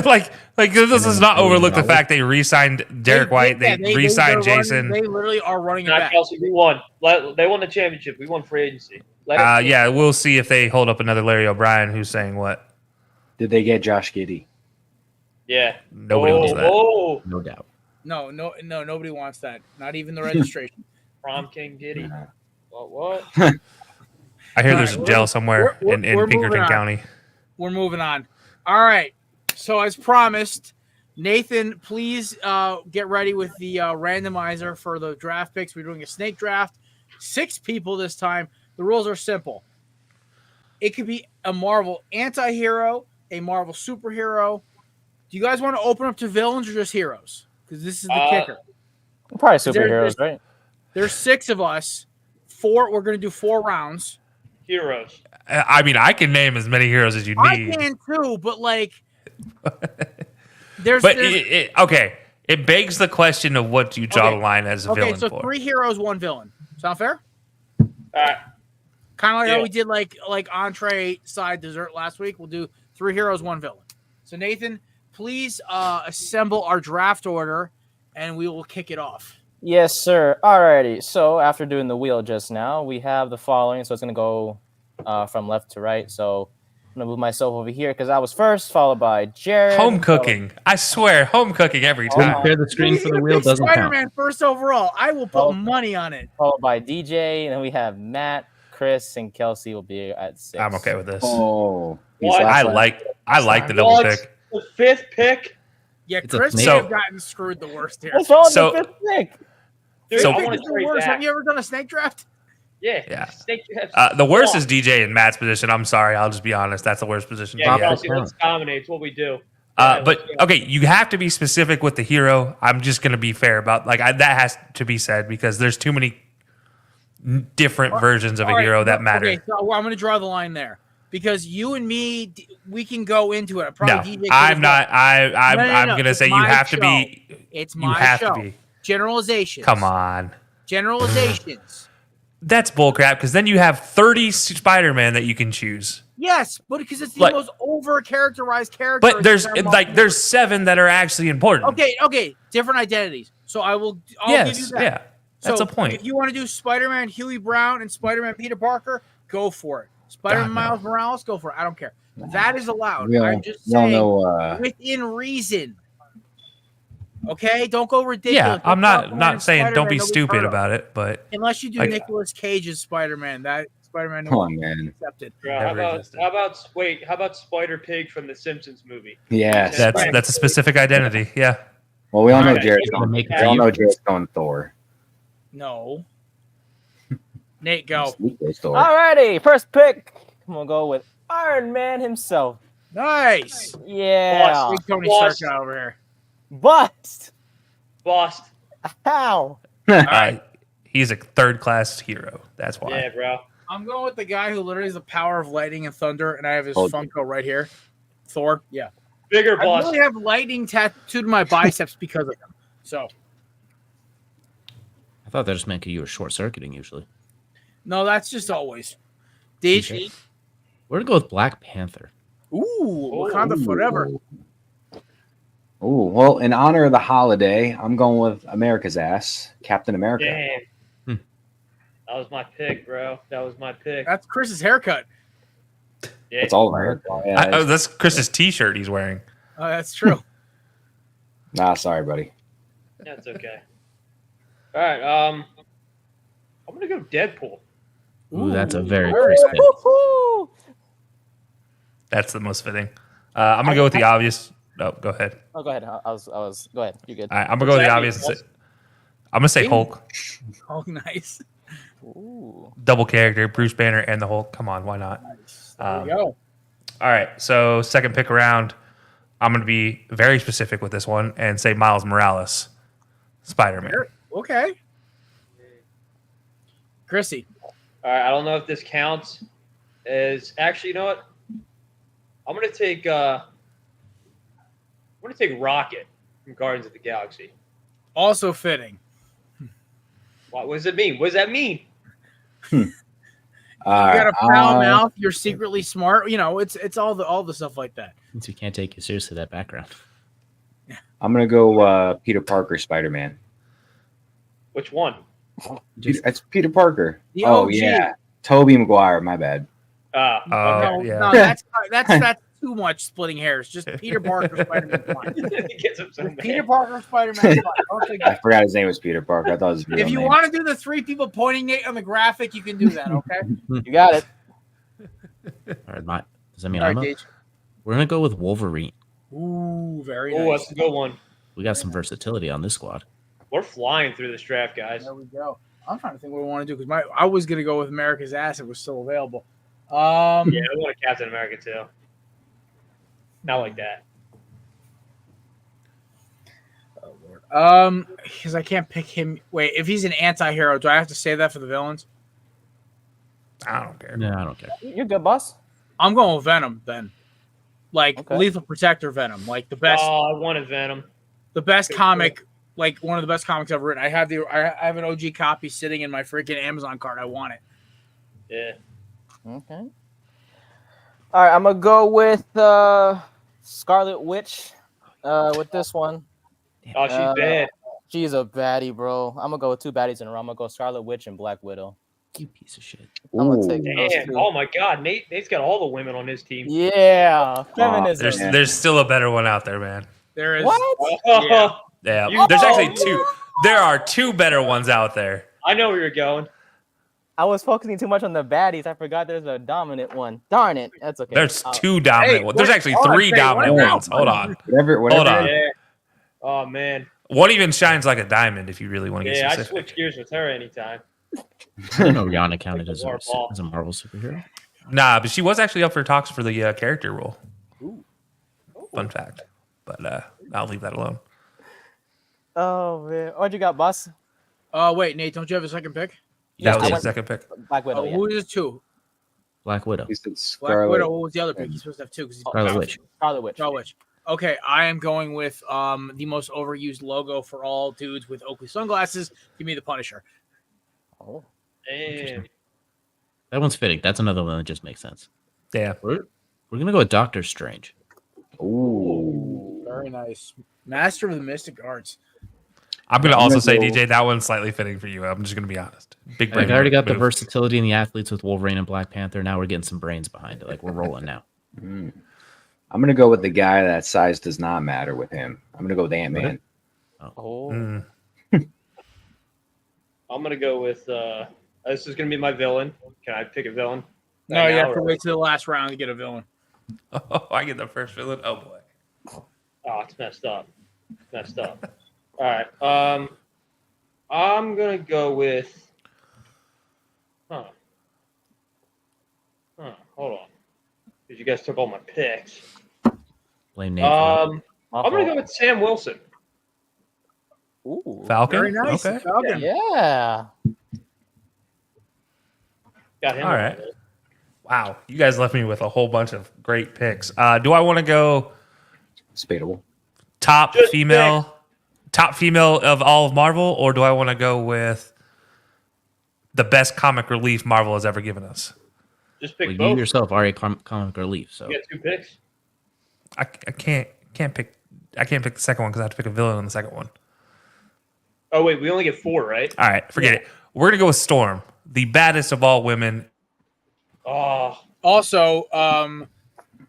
like this does not overlook the fact they re-signed Derek White. They re-signed Jason. They literally are running it back. Kelsey, we won. They won the championship. We won free agency. Yeah, we'll see if they hold up another Larry O'Brien who's saying what. Did they get Josh Giddey? Yeah. Nobody wants that. Oh. No doubt. No, nobody wants that. Not even the registration. Prom King Giddey. What? I hear there's a jail somewhere in Pinkerton County. We're moving on. All right. So as promised, Nathan, please get ready with the randomizer for the draft picks. We're doing a snake draft. 6 people this time. The rules are simple. It could be a Marvel anti-hero, a Marvel superhero. Do you guys want to open up to villains or just heroes? Because this is the kicker. Probably superheroes, right? There's 6 of us. 4. We're going to do 4 rounds. Heroes. I mean, I can name as many heroes as you need. I can too, but like, okay. It begs the question of what do you draw the line as a villain for? Okay, so 3 heroes, 1 villain. Sound fair? Kind of like how we did like entree, side, dessert last week. We'll do 3 heroes, 1 villain. So Nathan, please assemble our draft order, and we will kick it off. Yes, sir. Alrighty. So after doing the wheel just now, we have the following. So it's going to go from left to right. So I'm going to move myself over here because I was first, followed by Jared. Home cooking. I swear, home cooking every time. Share the screen for the wheel doesn't Spider-Man count. first overall. I will put money on it. Followed by DJ. And then we have Matt, Chris, and Kelsey will be at 6. I'm okay with this. Oh, I like the double pick. The 5th pick. Yeah, It's Chris may so- have gotten screwed the worst here. What's wrong with So- the 5th pick? Dude, So- I Pick want is to the trade worst. back. Have you ever done a snake draft? Yeah. Snake drafts. The worst is DJ in Matt's position. I'm sorry. I'll just be honest. That's the worst position. Yeah, to be in. Kelsey, let's dominate. It's what we do. But okay, you have to be specific with the hero. I'm just going to be fair about that has to be said because there's too many different versions of a hero that matter. Okay, so I'm going to draw the line there. because you and me, we can go into it. No, Probably DJ I'm could not. I'm No. gonna It's say you my have to show. be. It's You my have show. to be. Generalizations. Come on. Generalizations. That's bullcrap because then you have 30 Spider-Man that you can choose. Yes, but because it's the Like- most over-characterized character. But in there's cinema. like there's 7 that are actually important. Okay, different identities. So I'll give you Yes, that. yeah. That's So a point. If you want to do Spider-Man Huey Brown and Spider-Man Peter Parker, go for it. Spider-Man God, no. Miles Morales, go for it. I don't care. That is allowed. We all, I'm just we all saying know. within reason. Okay, don't go ridiculous. Yeah, I'm Don't talk not saying don't be Spider-Man nobody's stupid heard of. about it, but Unless you do like- Nicolas Cage's Spider-Man. That Spider-Man Come no on, man. accepted. Bro, Never how existed. about Spider Pig from the Simpsons movie? Yes. that's a specific identity. Yeah. Well, we all know Alright, Jared's gonna going. make it We all for know you. Jared's going Thor. No. Nate, go. Weekdays Thor. Alrighty, first pick. I'm gonna go with Iron Man himself. Nice. Yeah. Big Tony Boss. Stark over here. Bust. Lost. How? He's a third-class hero. That's why. Yeah, bro. I'm going with the guy who literally has the power of lightning and thunder, and I have his Oh. Funko right here. Thor. Yeah. Bigger I boss. really have lightning tattooed on my biceps because of him. So I thought that just meant you were short circuiting usually. no, that's just always. Deej. We're gonna go with Black Panther. Ooh, Wakanda forever. Ooh, well, in honor of the holiday, I'm going with America's ass, Captain America. Damn. That was my pick, bro. That was my pick. That's Chris's haircut. Yeah. That's all of her. Yeah, That's Chris's T-shirt he's wearing. Oh, that's true. nah, sorry, buddy. That's okay. All right. I'm gonna go Deadpool. Ooh, that's a very very crisp nice. pick. Woo-hoo. That's the most fitting. I'm gonna go with the obvious. No, go ahead. Oh, go ahead. I was. Go ahead. You're good. All right, I'm gonna go with the obvious. And say, I'm gonna say Hulk. Oh, nice. Ooh. Double character, Bruce Banner and the Hulk. Come on, why not? There you go. All right, so second pick around, I'm going to be very specific with this one and say Miles Morales, Spider-Man. Okay. Chrissy. All right. I don't know if this counts. As actually, you know what? I'm gonna take Rocket from Guardians of the Galaxy. Also fitting. What does it mean? What does that mean? You got a foul mouth. You're secretly smart. You know, it's all the stuff like that. Since we can't take you seriously, that background. I'm gonna go Peter Parker, Spider-Man. Which one? It's Peter Parker. The Oh OG. yeah, Tobey Maguire. My bad. Oh, no, yeah. no, that's too much splitting hairs. Just Peter Parker, Spider-Man. Fine. It gets him so Peter mad. Parker, Spider-Man. Fine. Don't think- I forgot his name was Peter Parker. I thought it was his real If you name. want to do the 3 people pointing Nate on the graphic, you can do that. Okay. You got it. All right, does that mean All I'm right, up? Gage. We're gonna go with Wolverine. Ooh, very Oh, nice. that's a good one. We got some versatility on this squad. We're flying through this draft, guys. There we go. I'm trying to think what I want to do because I was gonna go with America's ass if it was still available. Yeah, I want a Captain America too. Not like that. Oh Lord. Because I can't pick him. Wait, if he's an anti-hero, do I have to say that for the villains? I don't care. No, I don't care. You're good, boss. I'm going with Venom then. Like Okay. Lethal Protector Venom, like the best, Oh, I wanted Venom. the best comic, like one of the best comics I've written. I have an OG copy sitting in my freaking Amazon cart. I want it. Yeah. Okay. All right, I'm gonna go with Scarlet Witch. With this one, Oh, she's bad. she's a baddie, bro. I'm gonna go with 2 baddies in a row. I'm gonna go Scarlet Witch and Black Widow. You piece of shit. I'm gonna Ooh. take those Damn. 2. Oh my God, Nate's got all the women on his team. Yeah, feminism. There's Yeah. there's still a better one out there, man. There is. What? Yeah. Yeah, You- there's actually Oh, 2. There are 2 better ones out there. I know where you're going. I was focusing too much on the baddies. I forgot there's a dominant one. Darn it. That's okay. There's 2 dominant Hey, ones. There's wait, actually hold on, 3 say, dominant what ones. Hold on. Whatever. Hold on. Yeah. Oh man. One even shines like a diamond if you really want to get Yeah, I specific. switch gears with her anytime. I don't know Rihanna counted as More ball. a Marvel superhero. Nah, but she was actually up for talks for the character role. Fun fact. But I'll leave that alone. Oh man, what you got, boss? Wait, Nate, don't you have a second pick? That was I the went- second pick. Black Widow. Oh, Yeah. who is 2? Black Widow. He said Black Scarlet. Widow. What was the other pick? He's supposed to have two because he's Scarlet Witch. Scarlet Witch. Scarlet Witch. Okay, I am going with the most overused logo for all dudes with Oakley sunglasses. Give me the Punisher. Oh. Damn. That one's fitting. That's another one that just makes sense. Yeah. We're gonna go with Doctor Strange. Ooh. Very nice. Master of the Mystic Arts. I'm going to also say, go- DJ, that one's slightly fitting for you. I'm just going to be honest. Big Like, brain. I already got the move. versatility in the athletes with Wolverine and Black Panther. Now we're getting some brains behind it. Like, we're rolling now. I'm gonna go with the guy that size does not matter with him. I'm gonna go with Ant-Man. Oh. Mm. I'm gonna go with. This is gonna be my villain. Can I pick a villain? No, Right you now, have to or- wait to the last round to get a villain. Oh, I get the first villain. Oh, boy. Oh, it's messed up. All right. I'm gonna go with. Hold on. Because you guys took all my picks. Blame Nate. for I'm gonna go with Sam Wilson. Ooh. Falcon? Very nice. Okay. Falcon. Yeah. Got him. All right. Wow. You guys left me with a whole bunch of great picks. Do I want to go Spadable. top Just female of all of Marvel, or do I want to go with the best comic relief Marvel has ever given us? Just pick Well, you both. yourself are a comic relief, so You got 2 picks. I can't pick. I can't pick the second one because I have to pick a villain on the second one. Oh wait, we only get 4, right? All right, forget it. We're gonna go with Storm, the baddest of all women. Oh, Also,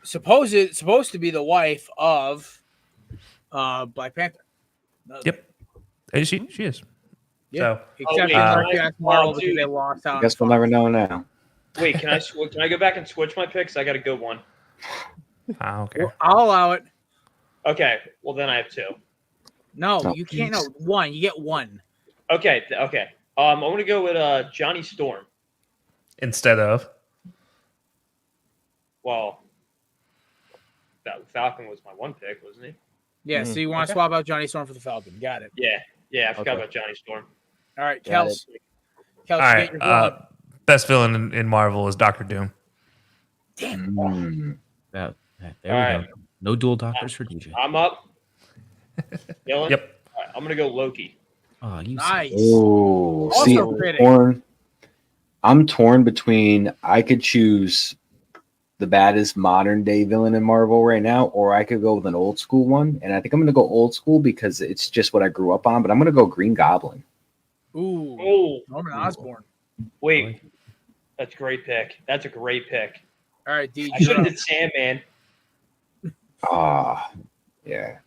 supposed to be the wife of Black Panther. Yep, and she is. Yeah. So Except wait, for can I- Mark Marvel dude. because they lost out. Guess we'll never know now. wait. Can I go back and switch my picks? I got a good one. I don't care. I'll allow it. Okay. Well, then I have 2. No, No. you can't. No, one. You get one. Okay. I'm gonna go with Johnny Storm. Instead of Well, Falcon was my 1 pick, wasn't he? Yeah. So you want to swap out Johnny Storm for the Falcon? Got it. Yeah. I forgot Okay. about Johnny Storm. All right, Got Kels. Kels, all get right. your villain. Best villain in Marvel is Doctor Doom. Mm. there we All go. No dual doctors for DJ. I'm up. Dylan? Yep. All right, I'm gonna go Loki. Oh, you Nice. Oh, Also see, fitting. I'm torn between. I could choose the baddest modern day villain in Marvel right now, or I could go with an old school one. And I think I'm going to go old school because it's just what I grew up on. But I'm going to go Green Goblin. Ooh, Oh, Norman Osborn. wait. That's a great pick. That's a great pick. All right, D. I should have did Sandman. Ah, yeah.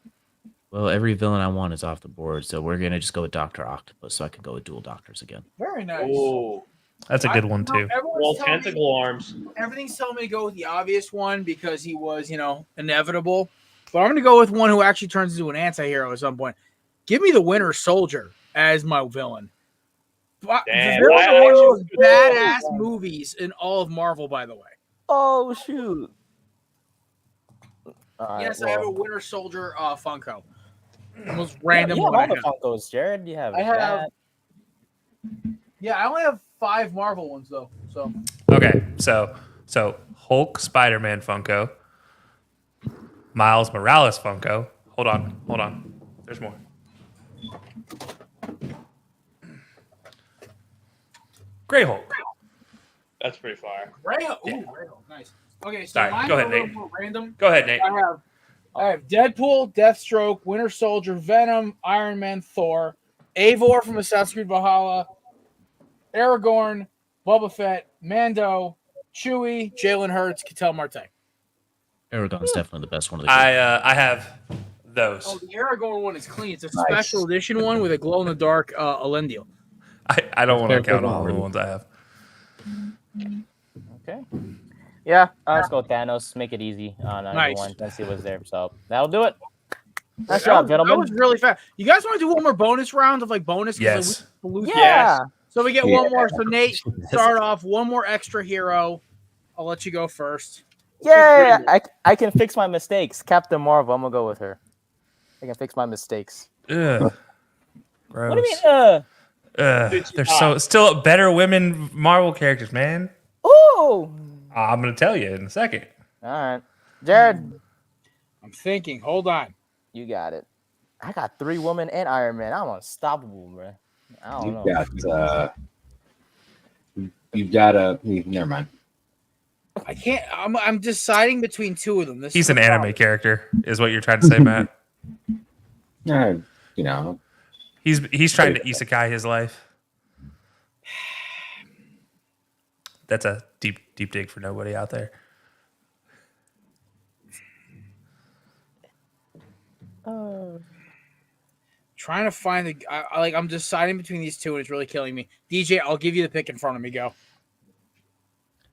Well, every villain I want is off the board, so we're gonna just go with Doctor Octopus, so I can go with dual doctors again. Very nice. Oh, That's a good one too. well, tentacle arms. Everything's telling me to go with the obvious one because he was, inevitable. But I'm going to go with one who actually turns into an anti-hero at some point. Give me the Winter Soldier as my villain. Damn, There was wow. one of those badass movies in all of Marvel, by the way. Oh shoot. All right, Yes, I have a well, Winter Soldier Funko. The most yeah, random you have one I all the have. Funkos, Jared. You have I have- that. Yeah, I only have 5 Marvel ones, though. So Okay, so Hulk, Spider-Man Funko, Miles Morales Funko. Hold on. There's more. Gray Hulk. That's pretty fire. Rayo. Yeah. Ooh, Rayo. Nice. Okay, so Sorry, mine go are ahead, a little Nate. more random. Go ahead, Nate. I have Deadpool, Deathstroke, Winter Soldier, Venom, Iron Man, Thor, Eivor from Assassin's Creed Valhalla, Aragorn, Boba Fett, Mando, Chewie, Jalen Hurts, Cattell Marte. Aragon's definitely the best one of the I have those. Oh, the Aragorn one is clean. It's a Nice. special edition one with a glow in the dark Elendil. I don't want to Fair count all the play. ones I have. Okay. Yeah, let's go Thanos. Make it easy on Nice. everyone. Let's see what's there. So that'll do it. Nice That job, was- gentlemen. That was really fast. You guys want to do one more bonus round of bonus? 'Cause, Yes. we lose- Yeah. So we get Yeah. one more. So Nate, start off. One more extra hero. I'll let you go first. Yeah. I can fix my mistakes. Captain Marvel. I'm gonna go with her. I can fix my mistakes. Ugh. Gross. What do you mean? There's still better women Marvel characters, man. Ooh. I'm going to tell you in a second. All right. Jared, I'm thinking. Hold on. you got it. I got 3 women and Iron Man. I'm unstoppable, bro. I don't know. You've got a. Never mind. I can't. I'm deciding between 2 of them. This He's is an the anime problem. character, is what you're trying to say, Matt. You know, He's trying to isekai his life. That's a deep dig for nobody out there. Trying to find the. I'm deciding between these 2, and it's really killing me. DJ, I'll give you the pick in front of me. Go.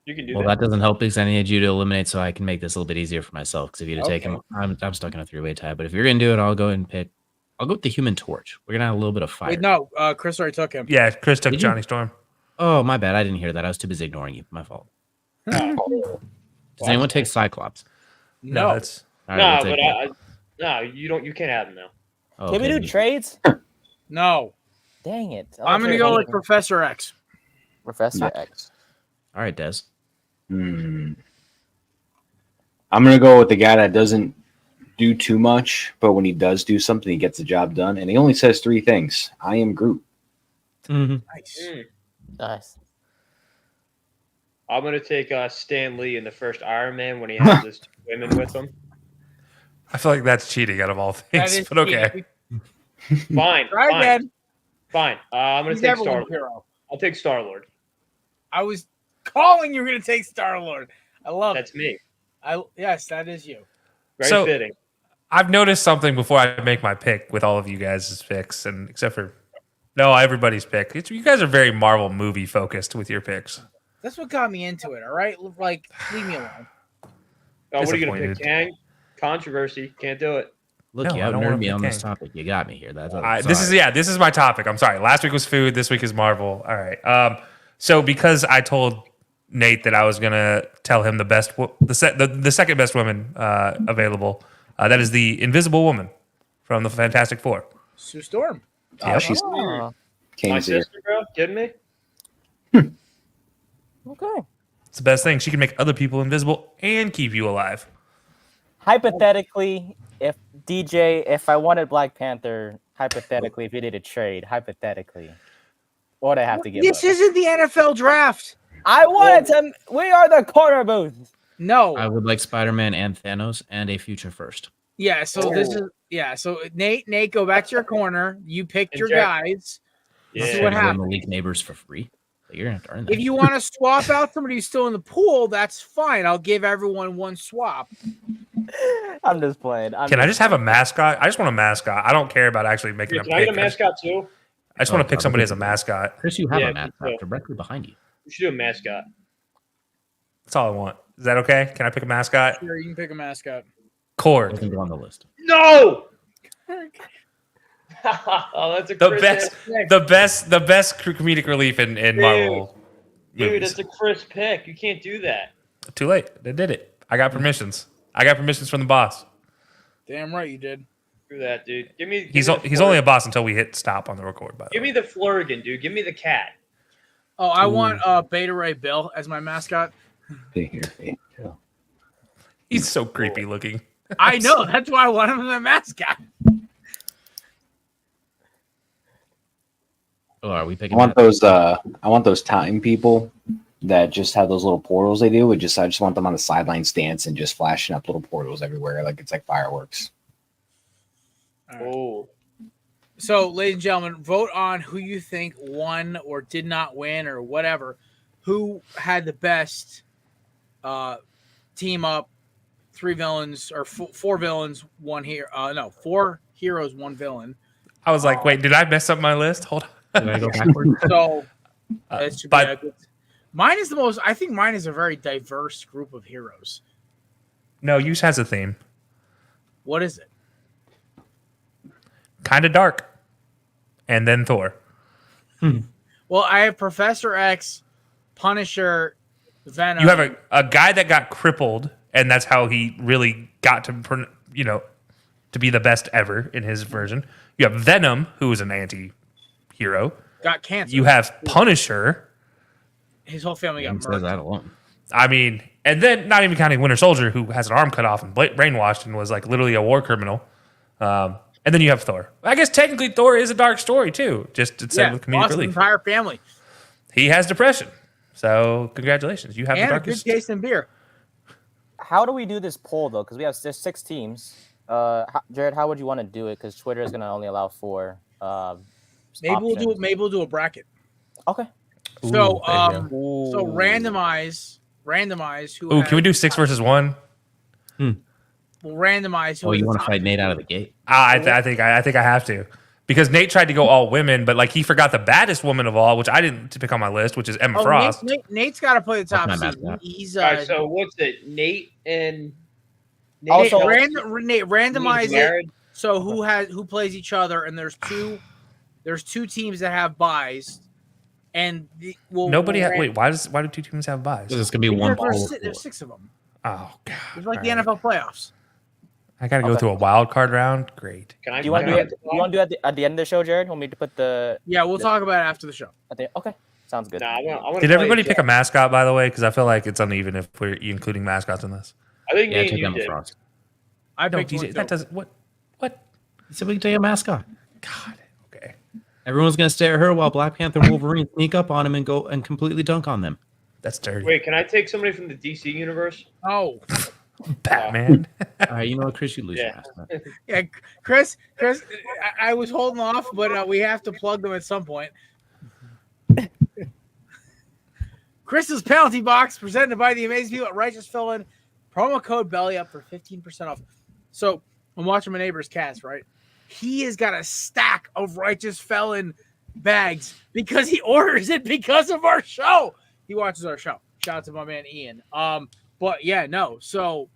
You can do Well, that. that doesn't help because I need you to eliminate so I can make this a little bit easier for myself. Because if you take him, I'm stuck in a 3-way tie. But if you're gonna do it, I'll go and pick. I'll go with the Human Torch. We're gonna have a little bit of fire. Wait, no. Chris already took him. Yeah, Chris took Did you? Johnny Storm. Oh, my bad. I didn't hear that. I was too busy ignoring you. My fault. Does anyone take Cyclops? No. That's All right, No, we'll take it. no, you don't. You can't have them now. Oh, Can we okay. do trades? No. Dang it. I'm gonna go with Professor X. Professor X. All right, Des. I'm gonna go with the guy that doesn't do too much, but when he does do something, he gets the job done, and he only says 3 things. I am Groot. Nice. Nice. I'm gonna take Stan Lee in the first Iron Man when he has his 2 women with him. I feel like that's cheating out of all That things, is but okay. Fine. Try fine, again. Fine. I'm gonna He's take everyone's Star-Lord. hero. I'll take Star-Lord. I was calling you were gonna take Star-Lord. I love That's it. me. Yes, that is you. Very So- fitting. I've noticed something before I make my pick with all of you guys' picks, and except for everybody's pick. You guys are very Marvel movie focused with your picks. That's what got me into it. All right, like leave me alone. Oh, what are you gonna pick? Disappointed. Kang? Controversy. Can't do it. Look, No, you I have don't wanna nerd me pick on this Kang. topic. You got me here. This is my topic. I'm sorry. Last week was food. This week is Marvel. All right. So because I told Nate that I was gonna tell him the second best woman available, that is the Invisible Woman from the Fantastic Four. Sue Storm. Yep. She's Oh, came My here. sister, bro. Kidding me? okay. It's the best thing. She can make other people invisible and keep you alive. Hypothetically, if I wanted Black Panther, hypothetically, if you did a trade, hypothetically, what would I have to give This up? isn't the NFL draft. I wanted to. We are the Korner Booth. No. I would like Spider-Man and Thanos and a future first. Yeah. So this is So Nate, go back to your corner. You picked And your Jack- guys. Yeah. See what happens. Malik Neighbors for free. But you're gonna have to earn that. If you want to swap out somebody who's still in the pool, that's fine. I'll give everyone one swap. I'm just playing. Can I just have a mascot? I just want a mascot. I don't care about actually making Dude, a can I get pick. a mascot too? I just want to Oh, pick somebody as a probably. mascot. Chris, you have Yeah, a mascot me too. directly behind you. We should do a mascot. That's all I want. Is that okay? Can I pick a mascot? Sure, you can pick a mascot. Cord. Doesn't go on the list. No. Oh, that's a The Chris best, pick. the best comedic relief in Marvel Dude, movies. that's a Chris pick. You can't do that. Too late. They did it. I got permissions. I got permissions from the boss. Damn right you did. Do that, dude. Give me. He's give me the he's only a Flurrigan. boss until we hit stop on the record. By the Give way, me the Flurrigan, dude. Give me the cat. Oh, I want Beta Ray Bill as my mascot. he's so creepy looking. I know. That's why I want him as a mascot. Oh, are we I picking? want that? those time people that just have those little portals they do. I just want them on the sideline stance and just flashing up little portals everywhere, like it's like fireworks. Oh, So, ladies and gentlemen, vote on who you think won or did not win or whatever. Who had the best team up? 3 villains or 4 villains, 1 hero. No, 4 heroes, 1 villain. I was like, wait, did I mess up my list? Hold on. Do I go backwards? So it should be but- a good. Mine is the most. I think mine is a very diverse group of heroes. No, use has a theme. What is it? Kind of dark. And then Thor. Well, I have Professor X, Punisher, Venom. You have a guy that got crippled, and that's how he really got to, to be the best ever in his version. You have Venom, who is an anti-hero. got cancer. You have Punisher. His whole family got Says murdered. that alone. I mean, And then, not even counting Winter Soldier, who has an arm cut off and brainwashed and was like literally a war criminal. And then you have Thor. I guess technically Thor is a dark story too, just instead with comedic lost his relief. entire family. He has depression. So congratulations, you have And the a good darkest. taste in beer. How do we do this poll though? Because there's 6 teams. Jared, how would you want to do it? Because Twitter is going to only allow 4. Maybe options. we'll do a bracket. Okay. So Ooh. randomize who. Ooh, can we do 6 versus 1? We'll randomize who. Oh, you the want to top fight Nate out of two. the gate? I think I have to, because Nate tried to go all women, but like he forgot the baddest woman of all, which I didn't pick on my list, which is Emma Frost. Nate's got to play the top That's my seed. mascot. He's All right, so what's it? Nate and Also- randomize it. Jared. So who plays each other, and there's two teams that have buys, and Wait, why do 2 teams have buys? Because it's gonna be one ball. There's 6 of them. Oh god, It's like All the right. NFL playoffs. I gotta go Okay. through a wild card round. Great. Can I? Do you want to can do I it? You want to do it at the end of the show, Jared? Want me to put the? Yeah, we'll talk about it after the show. Okay, sounds good. Nah, I wanna Did play everybody pick a Jared. mascot, by the way? Because I feel like it's uneven if we're including mascots in this. I think Yeah, me and take you Emma did. Frost. I No, picked one DJ, too. that doesn't. What? He said we can take a mascot. God. Okay. Everyone's gonna stare at her while Black Panther and Wolverine sneak up on him and go and completely dunk on them. That's dirty. Wait, can I take somebody from the DC universe? Oh, Batman. All right, you know what, Chris, you lose your Yeah. mascot. yeah, Chris, I was holding off, but we have to plug them at some point. Chris's penalty box presented by the amazing people at Righteous Felon. Promo code Belly Up for 15% off. So I'm watching my neighbor's cast, right? He has got a stack of Righteous Felon bags because he orders it because of our show. He watches our show. Shout out to my man Ian. But yeah, no. So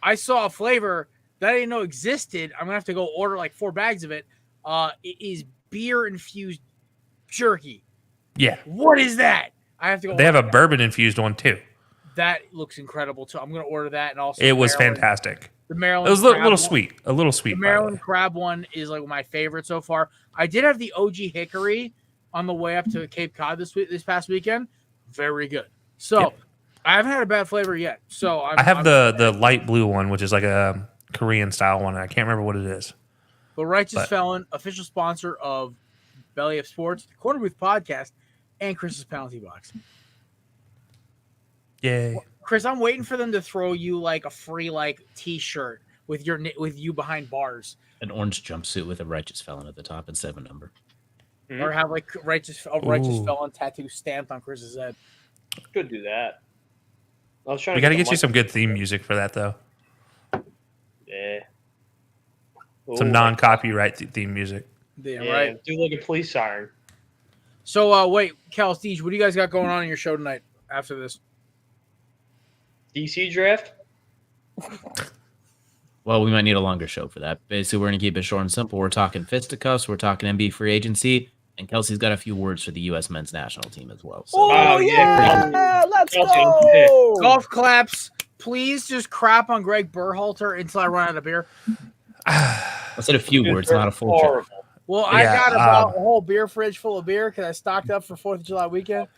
I saw a flavor that I didn't know existed. I'm gonna have to go order like 4 bags of it. It is beer infused jerky. Yeah. What is that? I have to go. They have a order that. bourbon infused one too. That looks incredible too. I'm gonna order that and also It was Maryland- fantastic. The Maryland. It was a crab little one. sweet. A little sweet. The by the way. Maryland crab one is like my favorite so far. I did have the OG hickory on the way up to Cape Cod this past weekend. Very good. So Yep. I haven't had a bad flavor yet. So I have the light blue one, which is like a Korean style one. I can't remember what it is. The Righteous but- Felon, official sponsor of Belly Up Sports, the Korner Booth podcast, and Chris's penalty box. Yay. Chris, I'm waiting for them to throw you like a free like T-shirt with you behind bars, An orange jumpsuit with a Righteous Felon at the top instead of a number. or have like a righteous Ooh. felon tattoo stamped on Chris's head. Could do that. I was trying We to got to get you the some good theme music for that, though. Yeah. Some Ooh, non-copyright theme music. Yeah, yeah, right. do like a police siren. So wait, Cal Steege, what do you guys got going on in your show tonight after this? DC draft. Well, we might need a longer show for that. Basically, we're going to keep it short and simple. We're talking fisticuffs. We're talking NBA free agency. And Kelsey's got a few words for the U.S. men's national team as well. So, Oh, yeah. Let's Kelsey, go! Golf claps. Please just crap on Greg Berhalter until I run out of beer. I said a few words, not a full show. Horrible. Well, I Yeah, got about a whole beer fridge full of beer because I stocked up for 4th of July weekend.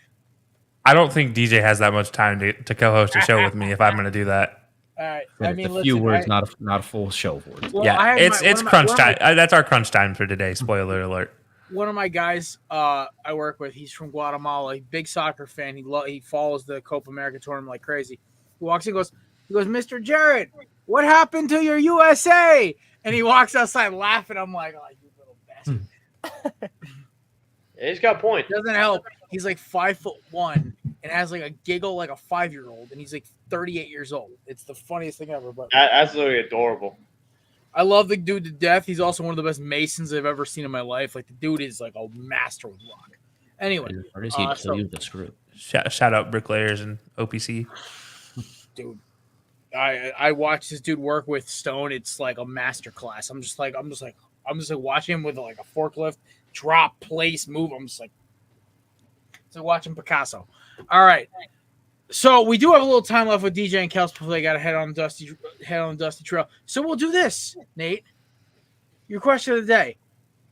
I don't think DJ has that much time to co-host a show with me if I'm going to do that. All right. Said I it's mean, a few listen, words, not a full show of words. well, I Yeah, had it's one of my- crunch one of my- time. That's our crunch time for today. Spoiler alert. One of my guys I work with, he's from Guatemala. He's a big soccer fan. He follows the Copa America tournament like crazy. He walks in, he goes, Mr. Jared, what happened to your USA? And he walks outside laughing. I'm like, oh, you little bastard. Yeah, he's got a point. Doesn't help. He's like 5'1" and has like a giggle like a 5-year-old, and he's like 38 years old. It's the funniest thing ever. But That's literally adorable. I love the dude to death. He's also one of the best masons I've ever seen in my life. Like the dude is like a master with rock. Anyway, Or does he so- kill you with a screw? Shout out bricklayers and OPC. dude, I watched this dude work with stone. It's like a master class. I'm just like watching him with like a forklift, drop, place, move. I'm just like, it's like watching Picasso. All right. So we do have a little time left with DJ and Kels before they got to head on Dusty Trail. So we'll do this, Nate. Your question of the day.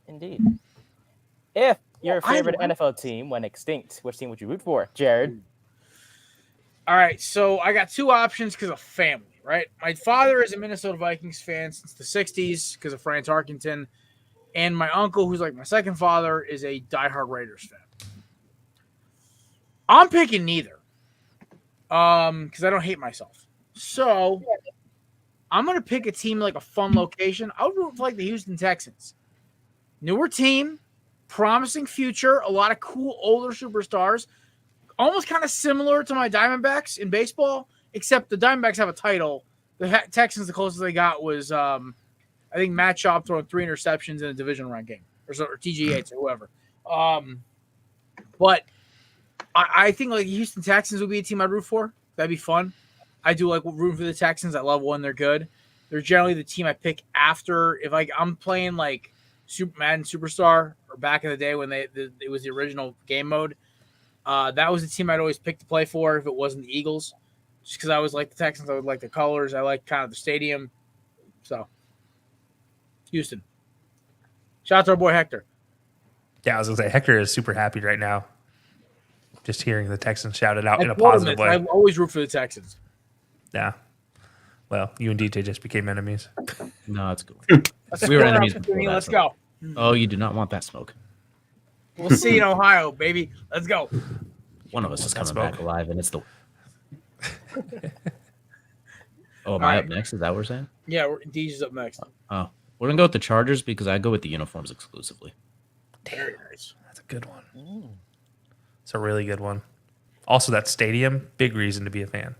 Indeed. If your I favorite like- NFL team went extinct, which team would you root for, Jared? All right, so I got two options because of family, right? My father is a Minnesota Vikings fan since the 60s because of Frank Tarkenton. And my uncle, who's like my second father, is a diehard Raiders fan. I'm picking neither because I don't hate myself. So I'm going to pick a team like a fun location. I would root for like the Houston Texans. Newer team, promising future, a lot of cool older superstars. Almost kind of similar to my Diamondbacks in baseball, except the Diamondbacks have a title. The Texans, the closest they got was, I think, Matt Schaub throwing 3 interceptions in a division round game, or TG8s or whoever. But I think like Houston Texans would be a team I'd root for. That'd be fun. I do like rooting for the Texans. I love when they're good. They're generally the team I pick after if I'm playing like Super Madden Superstar or back in the day when it was the original game mode. That was the team I'd always pick to play for if it wasn't the Eagles. Just because I always like the Texans. I would like the colors. I like kind of the stadium. So, Houston. Shout out to our boy Hector. Yeah, I was going to say, Hector is super happy right now. Just hearing the Texans shout it out in a positive way. I always root for the Texans. Yeah. Well, you and DJ just became enemies. No, it's cool. We were enemies before that. Let's go. Oh, you do not want that smoke. We'll see in Ohio, baby. Let's go. One of us is coming smoke. back alive, and it's the. Oh, am I up next? Is that what we're saying? Yeah, DJ's up next. Oh, we're gonna go with the Chargers because I go with the uniforms exclusively. Very nice. That's a good one. It's a really good one. Also, that stadium, big reason to be a fan.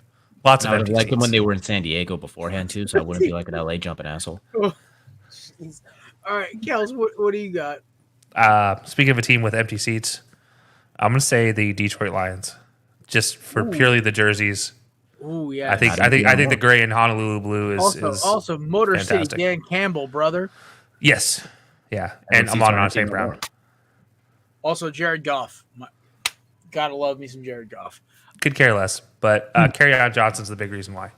Lots of I would empty have liked them seats. when they were in San Diego beforehand too, so I wouldn't be like an LA jumping asshole. Oh, all right, Kels, what do you got? Speaking of a team with empty seats, I'm going to say the Detroit Lions, just for purely the jerseys. Ooh, yeah. I think the gray and Honolulu blue is also Motor fantastic. City Dan Campbell, brother. Yes, yeah, and Amon-Ra St. Brown. Also Jared Goff. Gotta love me some Jared Goff. Could care less, but Kerryon Johnson's the big reason why.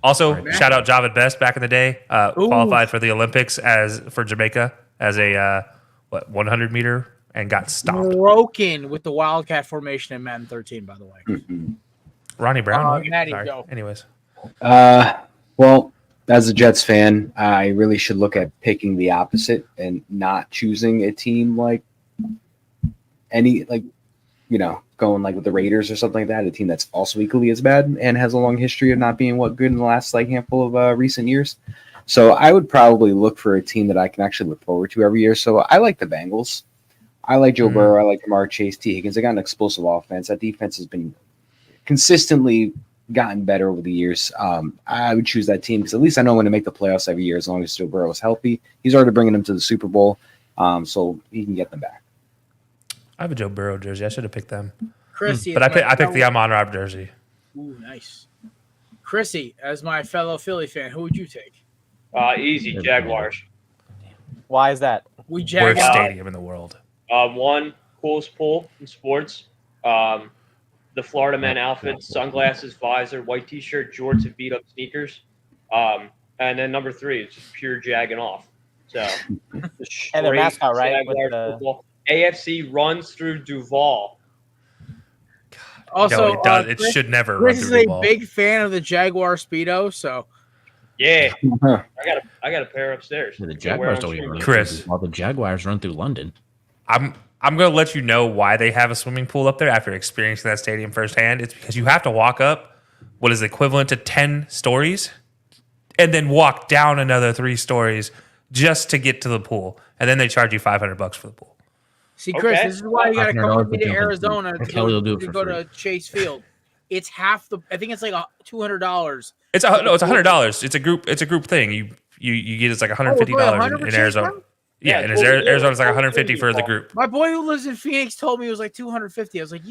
Also, shout out Javid Best back in the day, qualified for the Olympics for Jamaica as a 100 meter and got stopped. Broken with the Wildcat formation in Madden 13, by the way. Mm-hmm. Ronnie Brown. Natty, Sorry. go. Anyways, Well, as a Jets fan, I really should look at picking the opposite and not choosing a team like going like with the Raiders or something like that, a team that's also equally as bad and has a long history of not being good in the last handful of recent years. So I would probably look for a team that I can actually look forward to every year. So I like the Bengals. I like Joe Burrow. I like Jamar Chase, T. Higgins. They got an explosive offense. That defense has been consistently gotten better over the years. I would choose that team because at least I know when to make the playoffs every year as long as Joe Burrow is healthy. He's already bringing them to the Super Bowl, so he can get them back. I have a Joe Burrow jersey. I should have picked them. Chrissy, but I picked the Amon-Ra jersey. Ooh, nice. Chrissy, as my fellow Philly fan, who would you take? Easy, Jaguars. Why is that? We Worst Jaguars. stadium in the world. One, coolest pool in sports. The Florida man outfit, sunglasses, visor, white t-shirt, jorts, and beat-up sneakers. And then number 3 is just pure jagging off. So, And their mascot, right? With Jaguars the- football. AFC runs through Duval. Also, No, it does. It Chris- should never run Chris is through the a ball. big fan of the Jaguar Speedo, so Yeah, I got a pair upstairs. The Can't wear Jaguars them don't even run Chris. through. While the Jaguars run through London. I'm going to let you know why they have a swimming pool up there after experiencing that stadium firsthand. It's because you have to walk up what is equivalent to 10 stories and then walk down another 3 stories just to get to the pool. And then they charge you $500 for the pool. see, Chris, Okay. this is why you got to come with me to $500 Arizona to Kelly will do it to for go free. to Chase Field. It's half the. I think it's like $200. It's $100. It's a group thing. You get it's like $150 in Arizona. Yeah, and Arizona's like $150 for the group. My boy who lives in Phoenix told me it was like $250. I was like,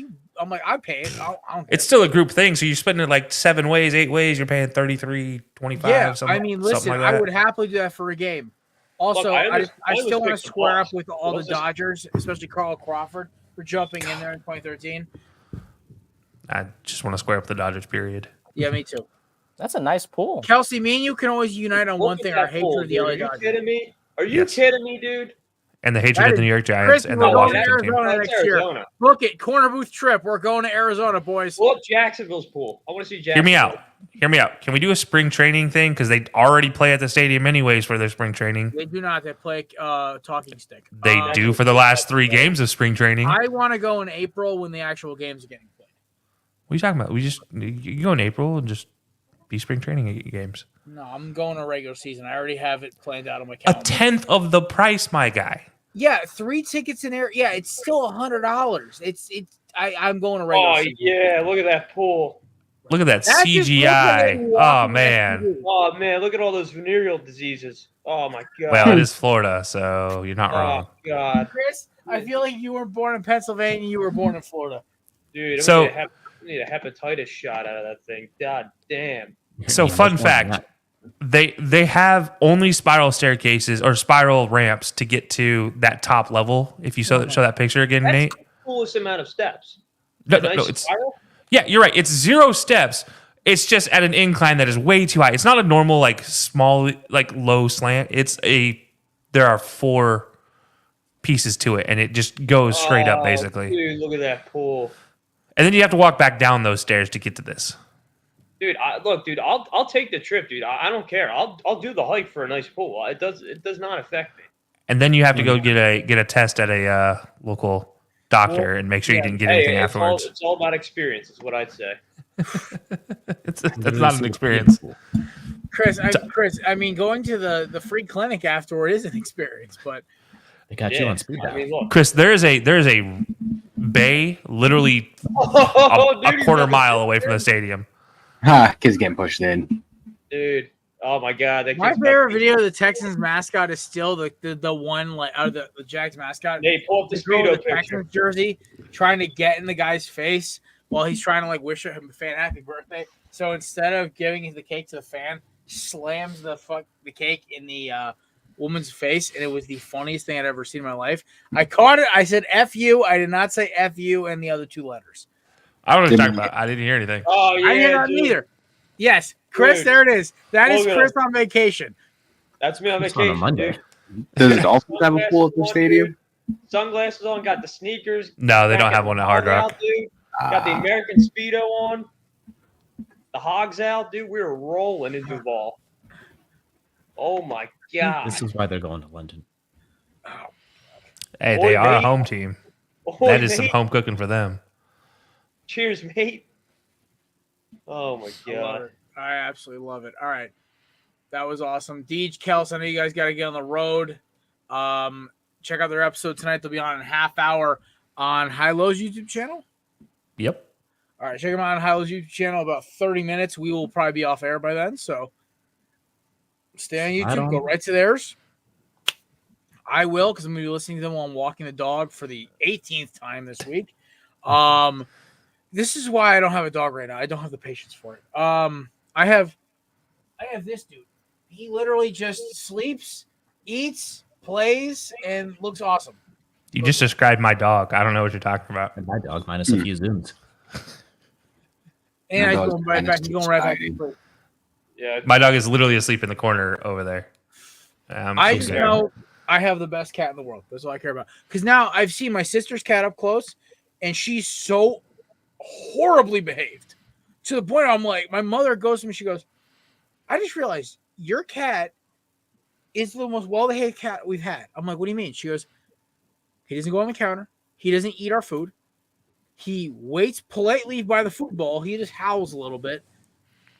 I'm like, I pay it. I don't care. It's still a group thing, so you're splitting it like 7 ways, 8 ways. You're paying $33.25. Yeah, something, I mean, something listen, like I that. would happily do that for a game. Also, Look, I still want to pick the square up Bucs. with all the What's this? Dodgers, especially Carl Crawford, for jumping in there in 2013. I just want to square up the Dodgers. Period. Yeah, me too. That's a nice pool. Kelsey, me and you can always unite on one Look at thing: that our hatred pool, of the dude. LA Are you Dodgers. kidding me? Are you Yes. kidding me, dude? and the hatred of the New York Giants Chris, and we're the going to Washington team. Arizona That's next year. Arizona. Look at Corner Booth trip. We're going to Arizona, boys. Pull up Jacksonville's pool. I want to see Hear Jacksonville. me out. Can we do a spring training thing? Because they already play at the stadium anyways for their spring training. They do not. They play talking stick. They do for the last 3 games of spring training. I want to go in April when the actual games are getting played. What are you talking about? You go in April and just be spring training games. No, I'm going to regular season. I already have it planned out on my A calendar. tenth of the price, my guy. Yeah, 3 tickets in there. Yeah, it's still $100. I'm going to regular Oh season. yeah, look at that pool. Look at that That's just CGI. looking Oh at man. Oh man, look at all those venereal diseases. Oh my god. Well, it is Florida, so you're not wrong. Oh god, Chris, I feel like you were born in Pennsylvania. You were born in Florida. dude. So- I need a hepatitis shot out of that thing. God damn. So Yeah, fun much more than fact, they have only spiral staircases or spiral ramps to get to that top level. If you show that picture again, That's Nate. the coolest amount of steps. No, Nice it's spiral? yeah, you're right. It's 0 steps. It's just at an incline that is way too high. It's not a normal like small like low slant. There are 4 pieces to it, and it just goes straight up Oh, basically. Dude, look at that pool. And then you have to walk back down those stairs to get to this. Dude, I'll take the trip, dude. I don't care. I'll do the hike for a nice pool. It does not affect me. And then you have to go get a test at a local doctor and make sure you didn't get anything afterwards. It's all about experience, is what I'd say. That's not an experience. Chris, I mean, going to the free clinic afterward is an experience, but They got you on speed dial. I mean, look. Chris, there is a bay literally Oh, a dude, quarter you mile away from the stadium. Ha, kids getting pushed in. Dude, oh my god. That my kid's favorite got- video of the Texans mascot is still the one like out of the Jags mascot. They pull up the girl speedo with the picture. Texans jersey trying to get in the guy's face while he's trying to like wish him a fan happy birthday. So instead of giving the cake to the fan, slams the cake in the woman's face, and it was the funniest thing I'd ever seen in my life. I caught it. I said F you. I did not say F you and the other 2 letters. I don't know what you're talking about. I didn't hear anything. Oh yeah, I did not dude. either. Yes, Chris, Dude. there it is. That is Look at Chris on vacation. That's me on It's on a vacation. Monday. Dude. Does it also have a pool at the Sunglasses on, stadium? dude. Sunglasses on, got the sneakers. No, they don't have one at Hard Rock. Out, dude. Got the American Speedo on. The hogs out, dude. We were rolling in Duval. Oh my god. This is why they're going to London. Hey, Boy, they are a mate. home team. Boy, That is some mate. home cooking for them. Cheers, mate. Oh my I love god. it. I absolutely love it. All right. That was awesome. Deej, Kels, I know you guys got to get on the road. Check out their episode tonight. They'll be on in a half hour on High Low's YouTube channel. Yep. All right. Check them out on High Low's YouTube channel. About 30 minutes. We will probably be off air by then. So stay on YouTube. on. Go right to theirs. I will, because I'm going to be listening to them while I'm walking the dog for the 18th time this week. This is why I don't have a dog right now. I don't have the patience for it. I have this dude. He literally just sleeps, eats, plays, and looks awesome. You just described my dog. I don't know what you're talking about. And my dog minus a few zooms. And My I dog's going right back. He's going right back. to sleep. Yeah. My dog is literally asleep in the corner over there. I so just scared. know I have the best cat in the world. That's all I care about. Because now I've seen my sister's cat up close, and she's so horribly behaved to the point I'm like, my mother goes to me, she goes, I just realized your cat is the most well-behaved cat we've had. I'm like, what do you mean? She goes, he doesn't go on the counter. He doesn't eat our food. He waits politely by the food bowl. He just howls a little bit.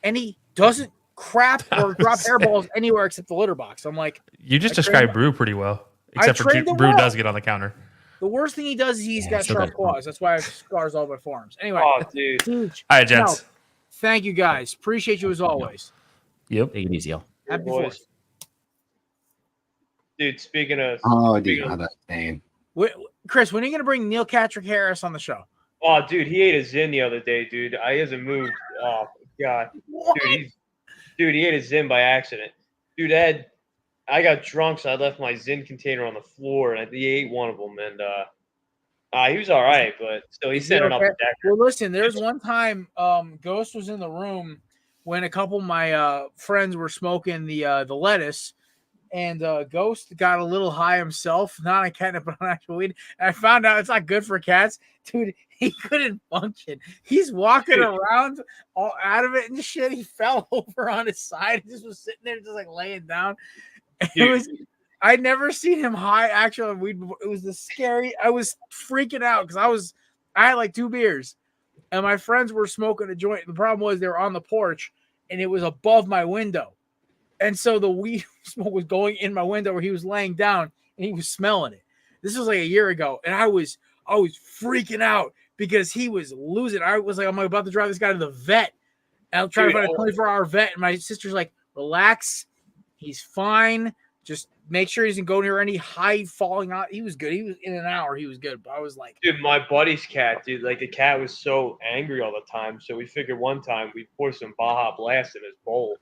And he doesn't crap or drop hairballs anywhere except the litter box. I'm like, You just I described trained- Brew pretty well. Except for trained the Brew world. does get on the counter. the worst thing he does is he's Yeah, got so sharp that- claws. That's why I have scars all over my forearms. Anyway, Oh, dude. huge. All right, gents. Thank you guys. Appreciate you as always. Yep. Take it easy, y'all. Happy Boys. Fourth. Dude, speaking of. Oh, dude, how that name. Chris, when are you going to bring Neil Patrick Harris on the show? Oh, dude, he ate a Zin the other day, dude. He hasn't moved. Oh, God. Dude, he ate a Zin by accident. Dude, I got drunk, so I left my Zin container on the floor, and he ate one of them. And he was all right, but still, he's Is he sending up okay? the deck. Well, listen, there's one time Ghost was in the room when a couple of my friends were smoking the lettuce, and Ghost got a little high himself, not on catnip, but on actual weed. And I found out it's not good for cats. Dude, he couldn't function. He's walking around all out of it and shit. He fell over on his side. He just was sitting there just like laying down. I'd never seen him high actually on weed before. It was the scary. I was freaking out because I had like 2 beers and my friends were smoking a joint. The problem was they were on the porch and it was above my window. And so the weed smoke was going in my window where he was laying down and he was smelling it. This was like a year ago. And I was freaking out because he was losing. I was like, I'm about to drive this guy to the vet. And I'll try to find a 24-hour vet. And my sister's like, relax. He's fine. Just make sure he doesn't go near any high falling out. He was good. He was in an hour. He was good. But I was like, dude, my buddy's cat, dude, like the cat was so angry all the time. So we figured one time we'd pour some Baja Blast in his bowl.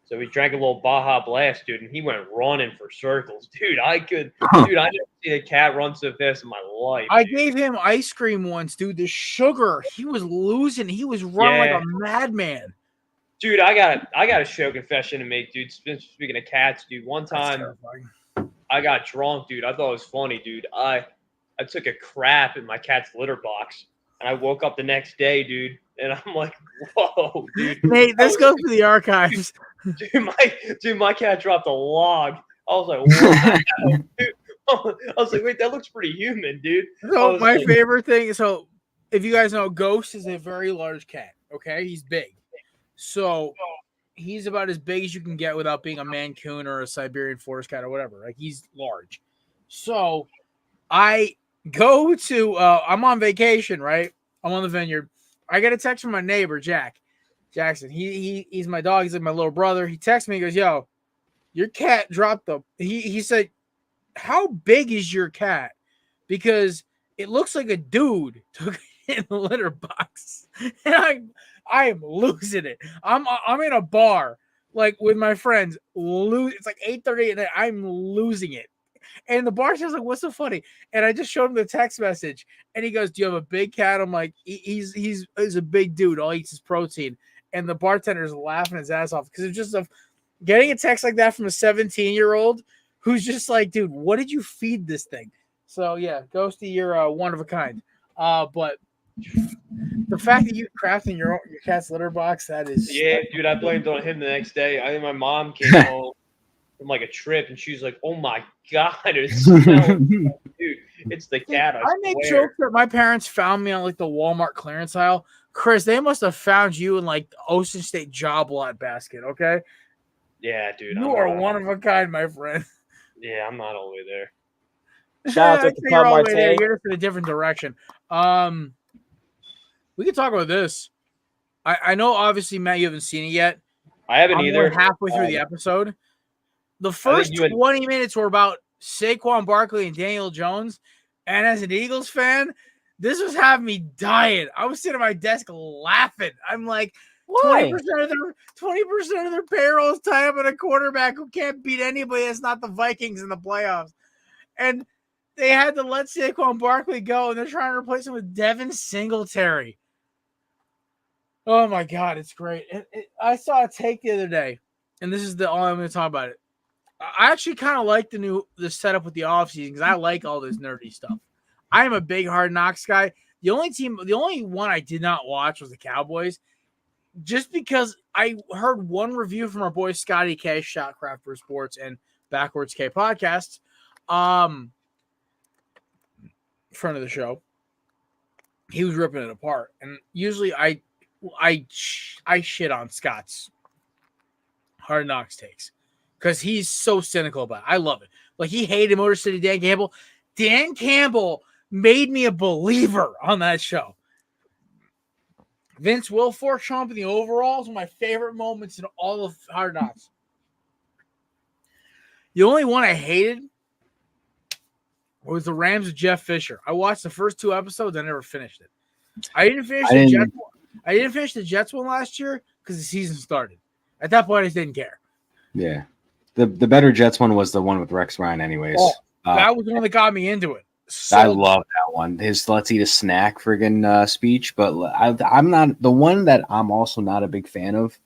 So we drank a little Baja Blast, dude, and he went running for circles. Dude, I never seen a cat run so fast in my life. I gave him ice cream once, dude. The sugar, he was losing. He was running like a madman. Dude, I got a show confession to make, dude. Speaking of cats, dude, one time I got drunk, dude. I thought it was funny, dude. I took a crap in my cat's litter box, and I woke up the next day, dude, and I'm like, whoa, dude. Nate, this goes to the archives. Dude, my cat dropped a log. I was like, wow. Dude. I was like, wait, that looks pretty human, dude. So my favorite thing, so if you guys know, Ghost is a very large cat, okay? He's big. So he's about as big as you can get without being a Mancoon or a Siberian forest cat or whatever. Like, he's large. So I go to I'm on vacation, right? I'm on the vineyard. I get a text from my neighbor, Jackson. He's my dog. He's like my little brother. He texts me. He goes, yo, your cat dropped he said, how big is your cat? Because it looks like a dude took it in the litter box. And I am losing it. I'm in a bar, like with my friends. It's like 8:30 and I'm losing it. And the bartender's like, what's so funny? And I just showed him the text message. And he goes, do you have a big cat? I'm like, he's a big dude. All he eats is protein. And the bartender's laughing his ass off because it's just getting a text like that from a 17-year-old who's just like, dude, what did you feed this thing? So yeah, Ghosty, you're one of a kind. But the fact that you crafting your cat's litter box, that is dude, I blamed on him the next day. I think my mom came home from like a trip and she's like, oh my god, it smells. Dude, it's the cat. I make jokes that my parents found me on like the Walmart clearance aisle. Chris, they must have found you in like the Ocean State job lot basket, okay? Yeah, dude. You are one of a kind, my friend. Yeah, I'm not all the way there. Shout out to you're all the way there. You're just in a different direction. We can talk about this. I know, obviously, Matt, you haven't seen it yet. I haven't either. We're halfway through the episode. The first 20 minutes were about Saquon Barkley and Daniel Jones. And as an Eagles fan, this was having me dying. I was sitting at my desk laughing. I'm like, 20% of their payroll is tied up in a quarterback who can't beat anybody that's not the Vikings in the playoffs. And they had to let Saquon Barkley go, and they're trying to replace him with Devin Singletary. Oh, my God, it's great. I saw a take the other day, and this is all I'm going to talk about it. I actually kind of like the setup with the offseason because I like all this nerdy stuff. I am a big Hard Knocks guy. The only one I did not watch was the Cowboys, just because I heard one review from our boy Scotty K, Shotcraft for Sports and Backwards K podcasts, front of the show. He was ripping it apart, and usually I shit on Scott's Hard Knocks takes because he's so cynical about it. I love it. Like, he hated Motor City Dan Campbell. Dan Campbell made me a believer on that show. Vince Wilfork chomping the overalls one of my favorite moments in all of Hard Knocks. The only one I hated was the Rams of Jeff Fisher. I watched the first 2 episodes. I never finished it. I didn't finish the Jets one last year because the season started. At that point, I just didn't care. Yeah. The better Jets one was the one with Rex Ryan anyways. Oh, that was the one that got me into it. So I love that one. His let's eat a snack friggin' speech. But I'm not the one that I'm also not a big fan of.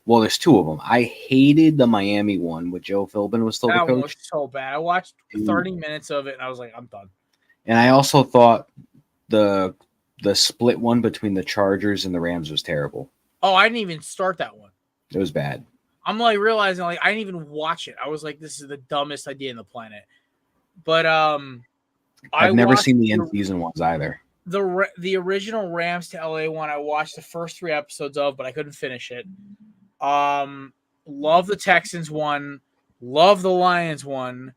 Well, there's two of them. I hated the Miami one with Joe Philbin was still the That one was coach. so bad. I watched 30 minutes of it and I was like, I'm done. And I also thought the split one between the Chargers and the Rams was terrible. Oh, I didn't even start that one. It was bad. I'm like realizing like I didn't even watch it. I was like, this is the dumbest idea in the planet. But I've never seen the end season ones either. The original Rams to LA one I watched the first 3 episodes of, but I couldn't finish it. Love the Texans one, love the Lions one.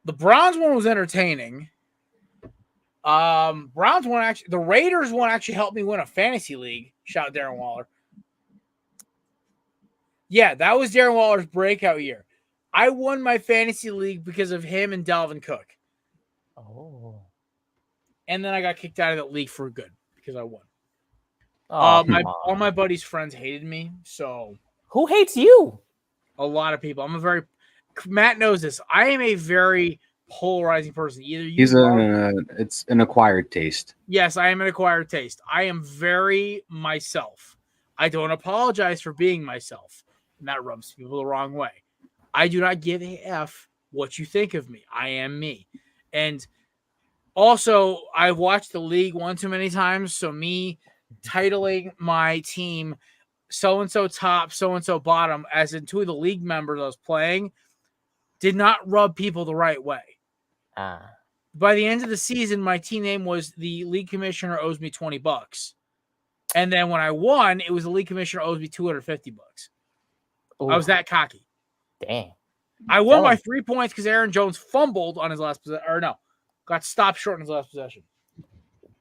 The Browns one was entertaining. Browns one actually, the Raiders one actually helped me win a fantasy league. Shout out Darren Waller. Yeah, that was Darren Waller's breakout year. I won my fantasy league because of him and Dalvin Cook. Oh. And then I got kicked out of that league for good because I won. Oh, all my buddies' friends hated me, so who hates you? a lot of people. Matt knows this. I am a very polarizing person. Either you it's an acquired taste. Yes, I am an acquired taste. I am very myself. I don't apologize for being myself, and that rubs people the wrong way. I do not give a F what you think of me. I am me. And also, I've watched the league one too many times, so me titling my team so-and-so top, so-and-so bottom, as in 2 of the league members I was playing, did not rub people the right way. By the end of the season, my team name was the league commissioner owes me $20. And then when I won, it was the league commissioner owes me $250. Ooh. I was that cocky. Dang. I won by 3 points because Aaron Jones fumbled on his last possession. Or no, got stopped short in his last possession.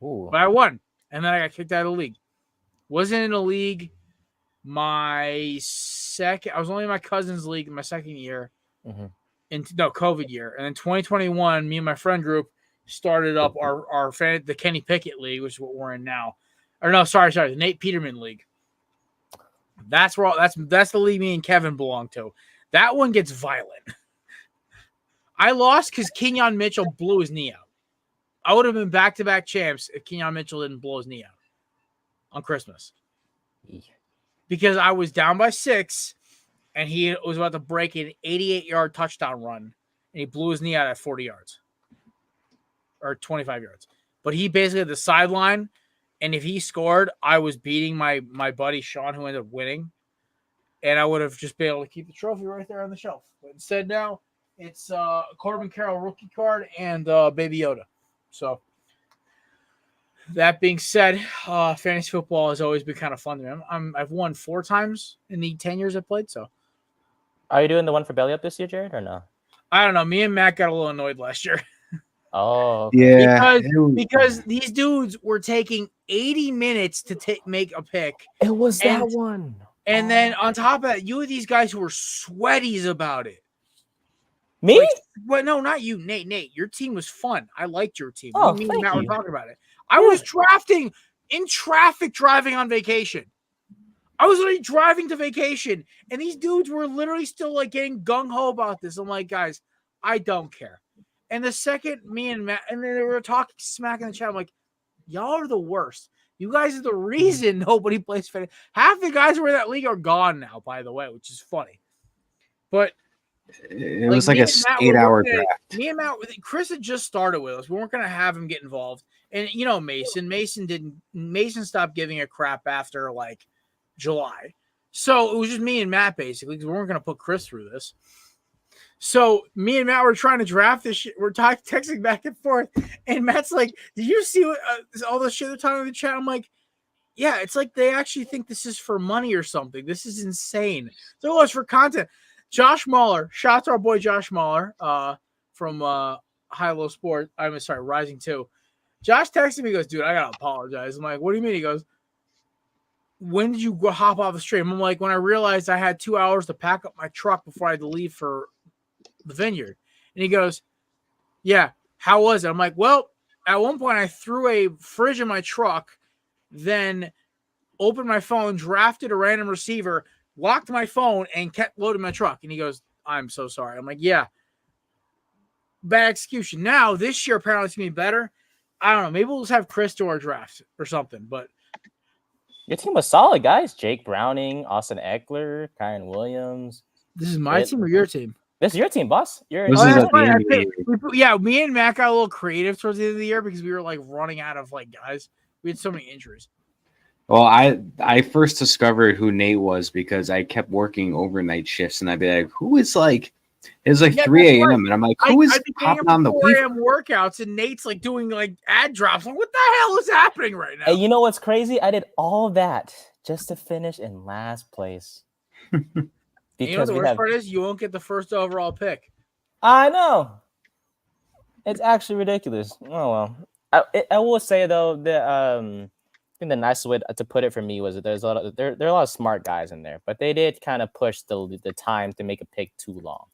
Ooh. But I won. And then I got kicked out of the league. Wasn't in a league I was only in my cousin's league in my second year. Mm-hmm. COVID year. And then 2021, me and my friend group started up the Kenny Pickett League, which is what we're in now. Or no, sorry, the Nate Peterman League. That's the league me and Kevin belong to. That one gets violent. I lost because Kenyon Mitchell blew his knee out. I would have been back-to-back champs if Kenyon Mitchell didn't blow his knee out on Christmas. Because I was down by 6, and he was about to break an 88-yard touchdown run, and he blew his knee out at 40 yards. Or 25 yards. But he basically had the sideline, and if he scored, I was beating my buddy Sean, who ended up winning. And I would have just been able to keep the trophy right there on the shelf. But instead now, it's Corbin Carroll rookie card and Baby Yoda. So that being said, fantasy football has always been kind of fun to me. I've won 4 times in the 10 years I played. So, are you doing the one for Belly Up this year, Jared, or no? I don't know. Me and Matt got a little annoyed last year. Oh, okay. Yeah. Because these dudes were taking 80 minutes to make a pick. It was that one. And then on top of that, you had these guys who were sweaties about it. Me? Well, no, not you, Nate. Nate, your team was fun. I liked your team. Oh, Me and thank Matt were you. talking about it. I was drafting in traffic driving on vacation. I was literally driving to vacation, and these dudes were literally still like getting gung-ho about this. I'm like, guys, I don't care. And the second me and Matt, and then they were talking smack in the chat, I'm like, y'all are the worst. You guys are the reason nobody plays fantasy. Half the guys who were in that league are gone now, by the way, which is funny. But it was like a 8-hour draft. Me and Matt, Chris had just started with us. We weren't going to have him get involved. And, you know, Mason stopped giving a crap after like July. So it was just me and Matt basically, because we weren't going to put Chris through this. So me and Matt were trying to draft this shit. We're texting back and forth. And Matt's like, did you see what all the shit they're talking in the chat? I'm like, yeah, it's like they actually think this is for money or something. This is insane. So it's for content. Josh Mahler, shout out to our boy Josh Mahler from High Low Sport. Rising 2. Josh texted me, he goes, dude, I got to apologize. I'm like, what do you mean? He goes, when did you go hop off the stream? I'm like, when I realized I had 2 hours to pack up my truck before I had to leave for the vineyard. And he goes, yeah, how was it? I'm like, well, at one point I threw a fridge in my truck, then opened my phone, drafted a random receiver, locked my phone, and kept loading my truck. And he goes, I'm so sorry. I'm like, yeah, bad execution. Now this year apparently it's gonna be better. I don't know. Maybe we'll just have Chris do our draft or something. But Your team was solid, guys. Jake Browning, Austin Eckler, Kyron Williams. This is my team or your team? This is your team, boss. This is at the end of the year. Yeah, me and Matt got a little creative towards the end of the year because we were like running out of like guys. We had so many injuries. Well, I first discovered who Nate was because I kept working overnight shifts, and I'd be like, "Who is like?" It's like 3 a.m. and I'm like, "Who is popping on the 4 a.m. workouts?" And Nate's like doing like ad drops. I'm like, what the hell is happening right now? Hey, you know what's crazy? I did all of that just to finish in last place. You know the worst part is you won't get the first overall pick. I know. It's actually ridiculous. Oh well. I will say though that I think the nicest way to put it for me was that there are a lot of smart guys in there, but they did kind of push the time to make a pick too long.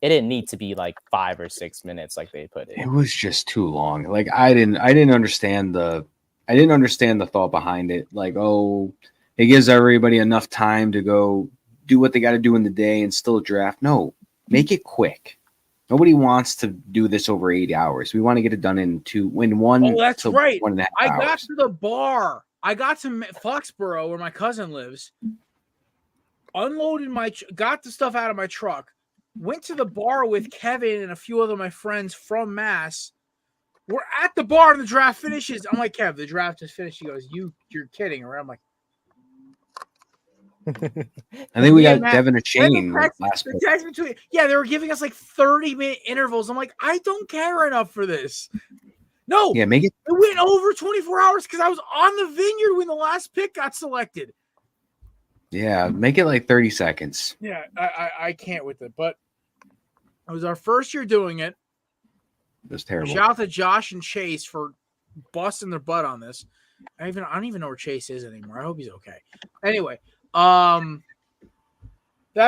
It didn't need to be like 5 or 6 minutes like they put it. It was just too long. Like I didn't understand the thought behind it. Like, oh, it gives everybody enough time to go do what they got to do in the day and still draft. No, make it quick. Nobody wants to do this over 8 hours. We want to get it done in one. Oh, that's right. 1.5 I hours. got to the bar. I got to Foxborough where my cousin lives. Unloaded got the stuff out of my truck. Went to the bar with Kevin and a few other my friends from Mass. We're at the bar and the draft finishes. I'm like, Kev, the draft is finished. He goes, you're kidding, right? I'm like, I think we got Devin a chain last week. Yeah, they were giving us like 30-minute intervals. I'm like, I don't care enough for this. No, yeah, make it. It went over 24 hours because I was on the vineyard when the last pick got selected. Yeah, make it like 30 seconds. Yeah, I can't with it, but it was our first year doing it. It was terrible. Shout out to Josh and Chase for busting their butt on this. I don't even know where Chase is anymore. I hope he's okay. Anyway, that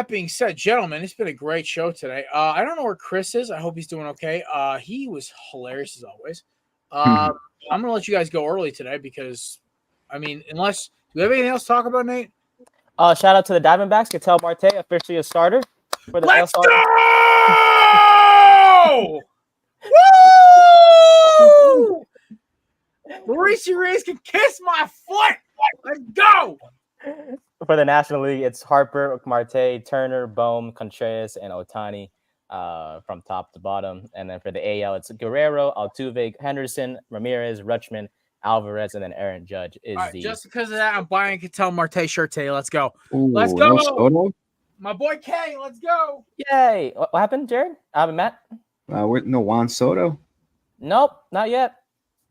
being said, gentlemen, it's been a great show today. I don't know where Chris is. I hope he's doing okay. He was hilarious as always. I'm gonna let you guys go early today because, I mean, unless do we have anything else to talk about, Nate? Shout out to the Diamondbacks. Ketel Marte officially a starter for the Let's go! Woo! Mauricio Reyes can kiss my foot. Let's go. For the National League, it's Harper, Marte, Turner, Bohm, Contreras, and Ohtani from top to bottom. And then for the AL, it's Guerrero, Altuve, Henderson, Ramirez, Rutschman, Alvarez, and then Aaron Judge is just because of that, I'm buying a Ketel Marte shirt today. Let's go. Ooh, let's go. No, my boy K, let's go. Yay. What happened, Jared? Matt? No Juan Soto? Nope, not yet.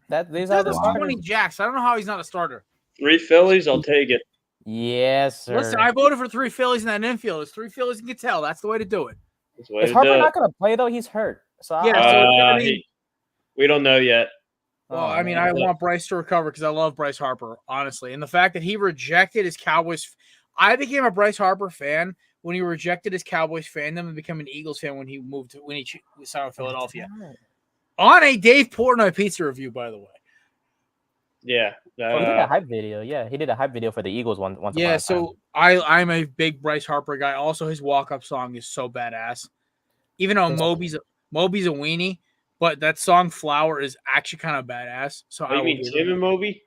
These are the 20 jacks. I don't know how he's not a starter. 3 Phillies, I'll take it. Yes, sir. Listen, I voted for 3 Phillies in that infield. It's 3 Phillies and Ketel. That's the way to do it. Is Harper not going to play, though? He's hurt. So we don't know yet. Well, I mean, I want Bryce to recover because I love Bryce Harper, honestly. And the fact that he rejected his Cowboys – I became a Bryce Harper fan when he rejected his Cowboys fandom and became an Eagles fan when he signed with Philadelphia. On a Dave Portnoy pizza review, by the way. Yeah. He did a hype video. Yeah, he did a hype video for the Eagles once. Yeah, so I'm a big Bryce Harper guy. Also, his walk-up song is so badass. Even though Moby's a weenie, but that song "Flower" is actually kind of badass. So you mean Tim and Moby?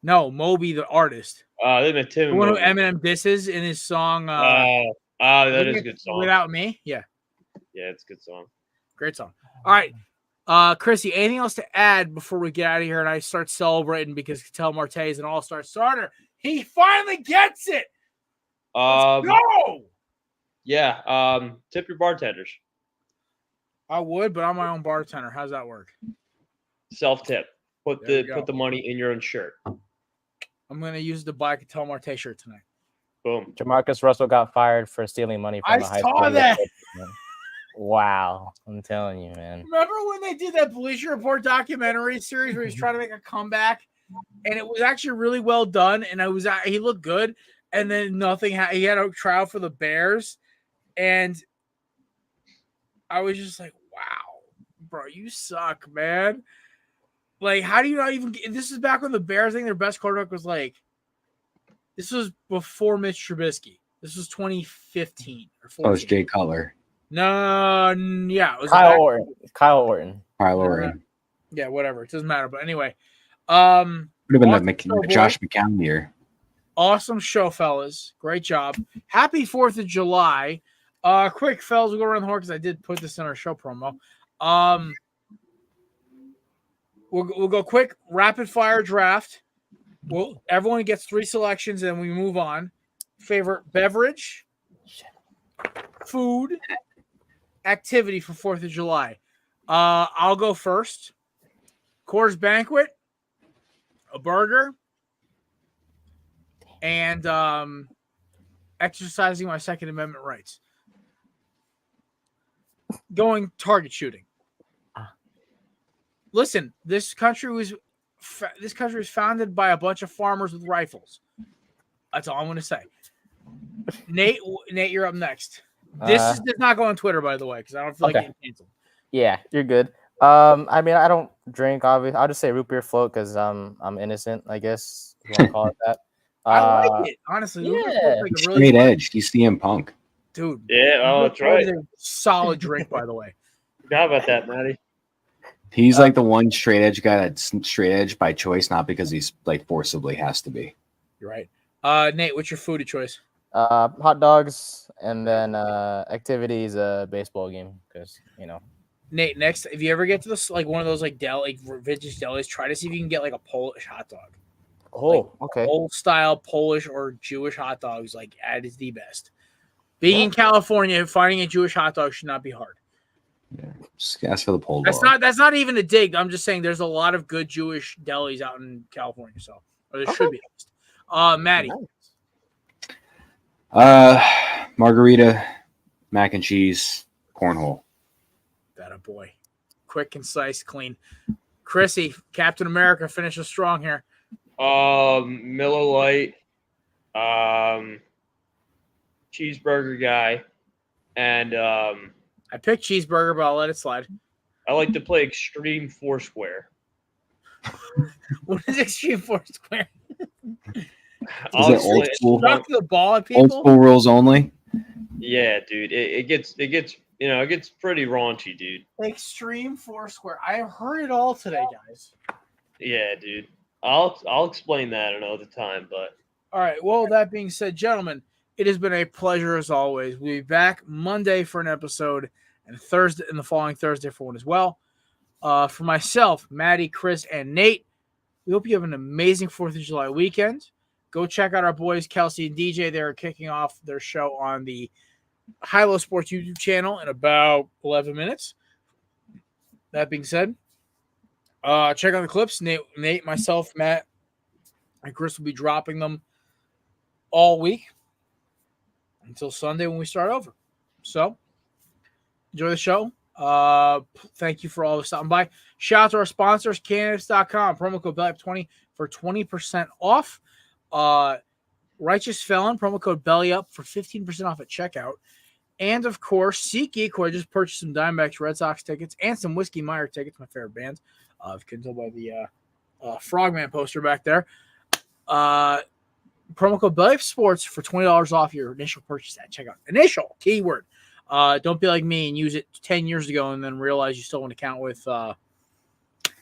No, Moby the artist. They meant Tim. The one who Eminem disses in his song. That is a good song. Without Me, yeah. Yeah, it's a good song. Great song. All right. Chrissy, anything else to add before we get out of here and I start celebrating because Ketel Marte is an all-star starter? He finally gets it. Let's go. Yeah. Tip your bartenders. I would, but I'm my own bartender. How's that work? Self-tip. Put the money in your own shirt. I'm gonna use the buy Ketel Marte shirt tonight. Boom. Jamarcus Russell got fired for stealing money from the high school. I saw that. Wow, I'm telling you, man. Remember when they did that Bleacher Report documentary series where he was trying to make a comeback, and it was actually really well done, and he looked good, and then nothing. He had a trial for the Bears, and I was just like, "Wow, bro, you suck, man." Like, how do you not even? This is back when the Bears, I think their best quarterback was like. This was before Mitch Trubisky. This was 2015 or 14. Oh, it's Jay Cutler. No, yeah, it was Kyle Orton. Kyle Orton. Yeah, whatever. It doesn't matter. But anyway, would have been Josh McCown year. Awesome show, fellas. Great job. Happy 4th of July. Quick, fellas, we'll go around the horn because I did put this in our show promo. We'll go quick, rapid fire draft. Everyone gets 3 selections, and we move on. Favorite beverage, food, activity for 4th of July. I'll go first. Coors Banquet, a burger, and exercising my Second Amendment rights. Going target shooting. Listen, this country was founded by a bunch of farmers with rifles. That's all I'm going to say. Nate, you're up next. This does not go on Twitter, by the way, because I don't feel like getting canceled. Yeah, you're good. I mean, I don't drink. Obviously, I'll just say root beer float because I'm innocent, I guess. If you want to call it that. I like it, honestly. Yeah. Like Straight edge. He's CM Punk. Dude. Yeah, that's right. Solid drink, by the way. Forgot about that, Matty. He's like the one straight edge guy that's straight edge by choice, not because he's like forcibly has to be. You're right. Nate, what's your food of choice? Hot dogs, and then activities, baseball game, because Nate, next, if you ever get to this, like one of those like vintage delis, try to see if you can get like a Polish hot dog. Oh, okay. Old style Polish or Jewish hot dogs, like that is the best. Being in California, finding a Jewish hot dog should not be hard. Yeah, just ask for the pole dog. That's not even a dig. I'm just saying there's a lot of good Jewish delis out in California, so or there should be at least. Maddie. Margarita, mac and cheese, cornhole. That a boy. Quick, concise, clean. Chrissy, Captain America finishes strong here. Miller Lite, cheeseburger guy, and I picked cheeseburger, but I'll let it slide. I like to play Extreme Foursquare. What is Extreme Foursquare? Is it old school? Knock the ball at people? Old school rules only? Yeah, dude. It gets pretty raunchy, dude. Extreme Foursquare. I heard it all today, guys. Yeah, dude. I'll explain that another time, but all right. Well, that being said, gentlemen, it has been a pleasure as always. We'll be back Monday for an episode and Thursday and the following Thursday for one as well. For myself, Maddie, Chris, and Nate, we hope you have an amazing 4th of July weekend. Go check out our boys, Kelsey and DJ. They're kicking off their show on the High Low Sports YouTube channel in about 11 minutes. That being said, check out the clips. Nate, myself, Matt, and Chris will be dropping them all week until Sunday when we start over. So, enjoy the show. Thank you for all stopping by. Shout out to our sponsors, candidates.com. Promo code BELLYUP20 for 20% off. Righteous Felon, promo code BELLYUP for 15% off at checkout. And, of course, SeatGeek, where I just purchased some Diamondbacks Red Sox tickets and some Whiskey Meyer tickets, my favorite band. If you can tell by the Frogman poster back there. Promo code BELLYUP Sports for $20 off your initial purchase at checkout. Initial, keyword. Don't be like me and use it 10 years ago and then realize you still want to count with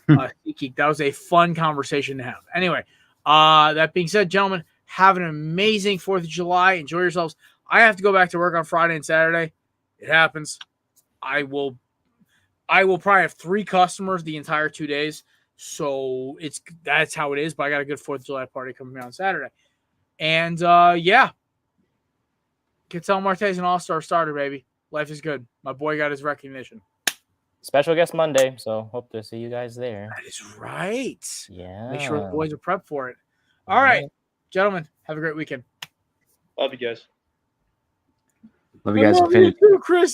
SeatGeek. That was a fun conversation to have. Anyway, that being said, gentlemen, have an amazing 4th of July. Enjoy yourselves. I have to go back to work on Friday and Saturday. It happens. I will probably have 3 customers the entire 2 days. So that's how it is. But I got a good 4th of July party coming on Saturday. And yeah. Ketel Marte's an all-star starter, baby. Life is good. My boy got his recognition. Special guest Monday, so hope to see you guys there. That is right. Yeah. Make sure the boys are prepped for it. All right, gentlemen, have a great weekend. love you guys. Love you guys. You too, Chris.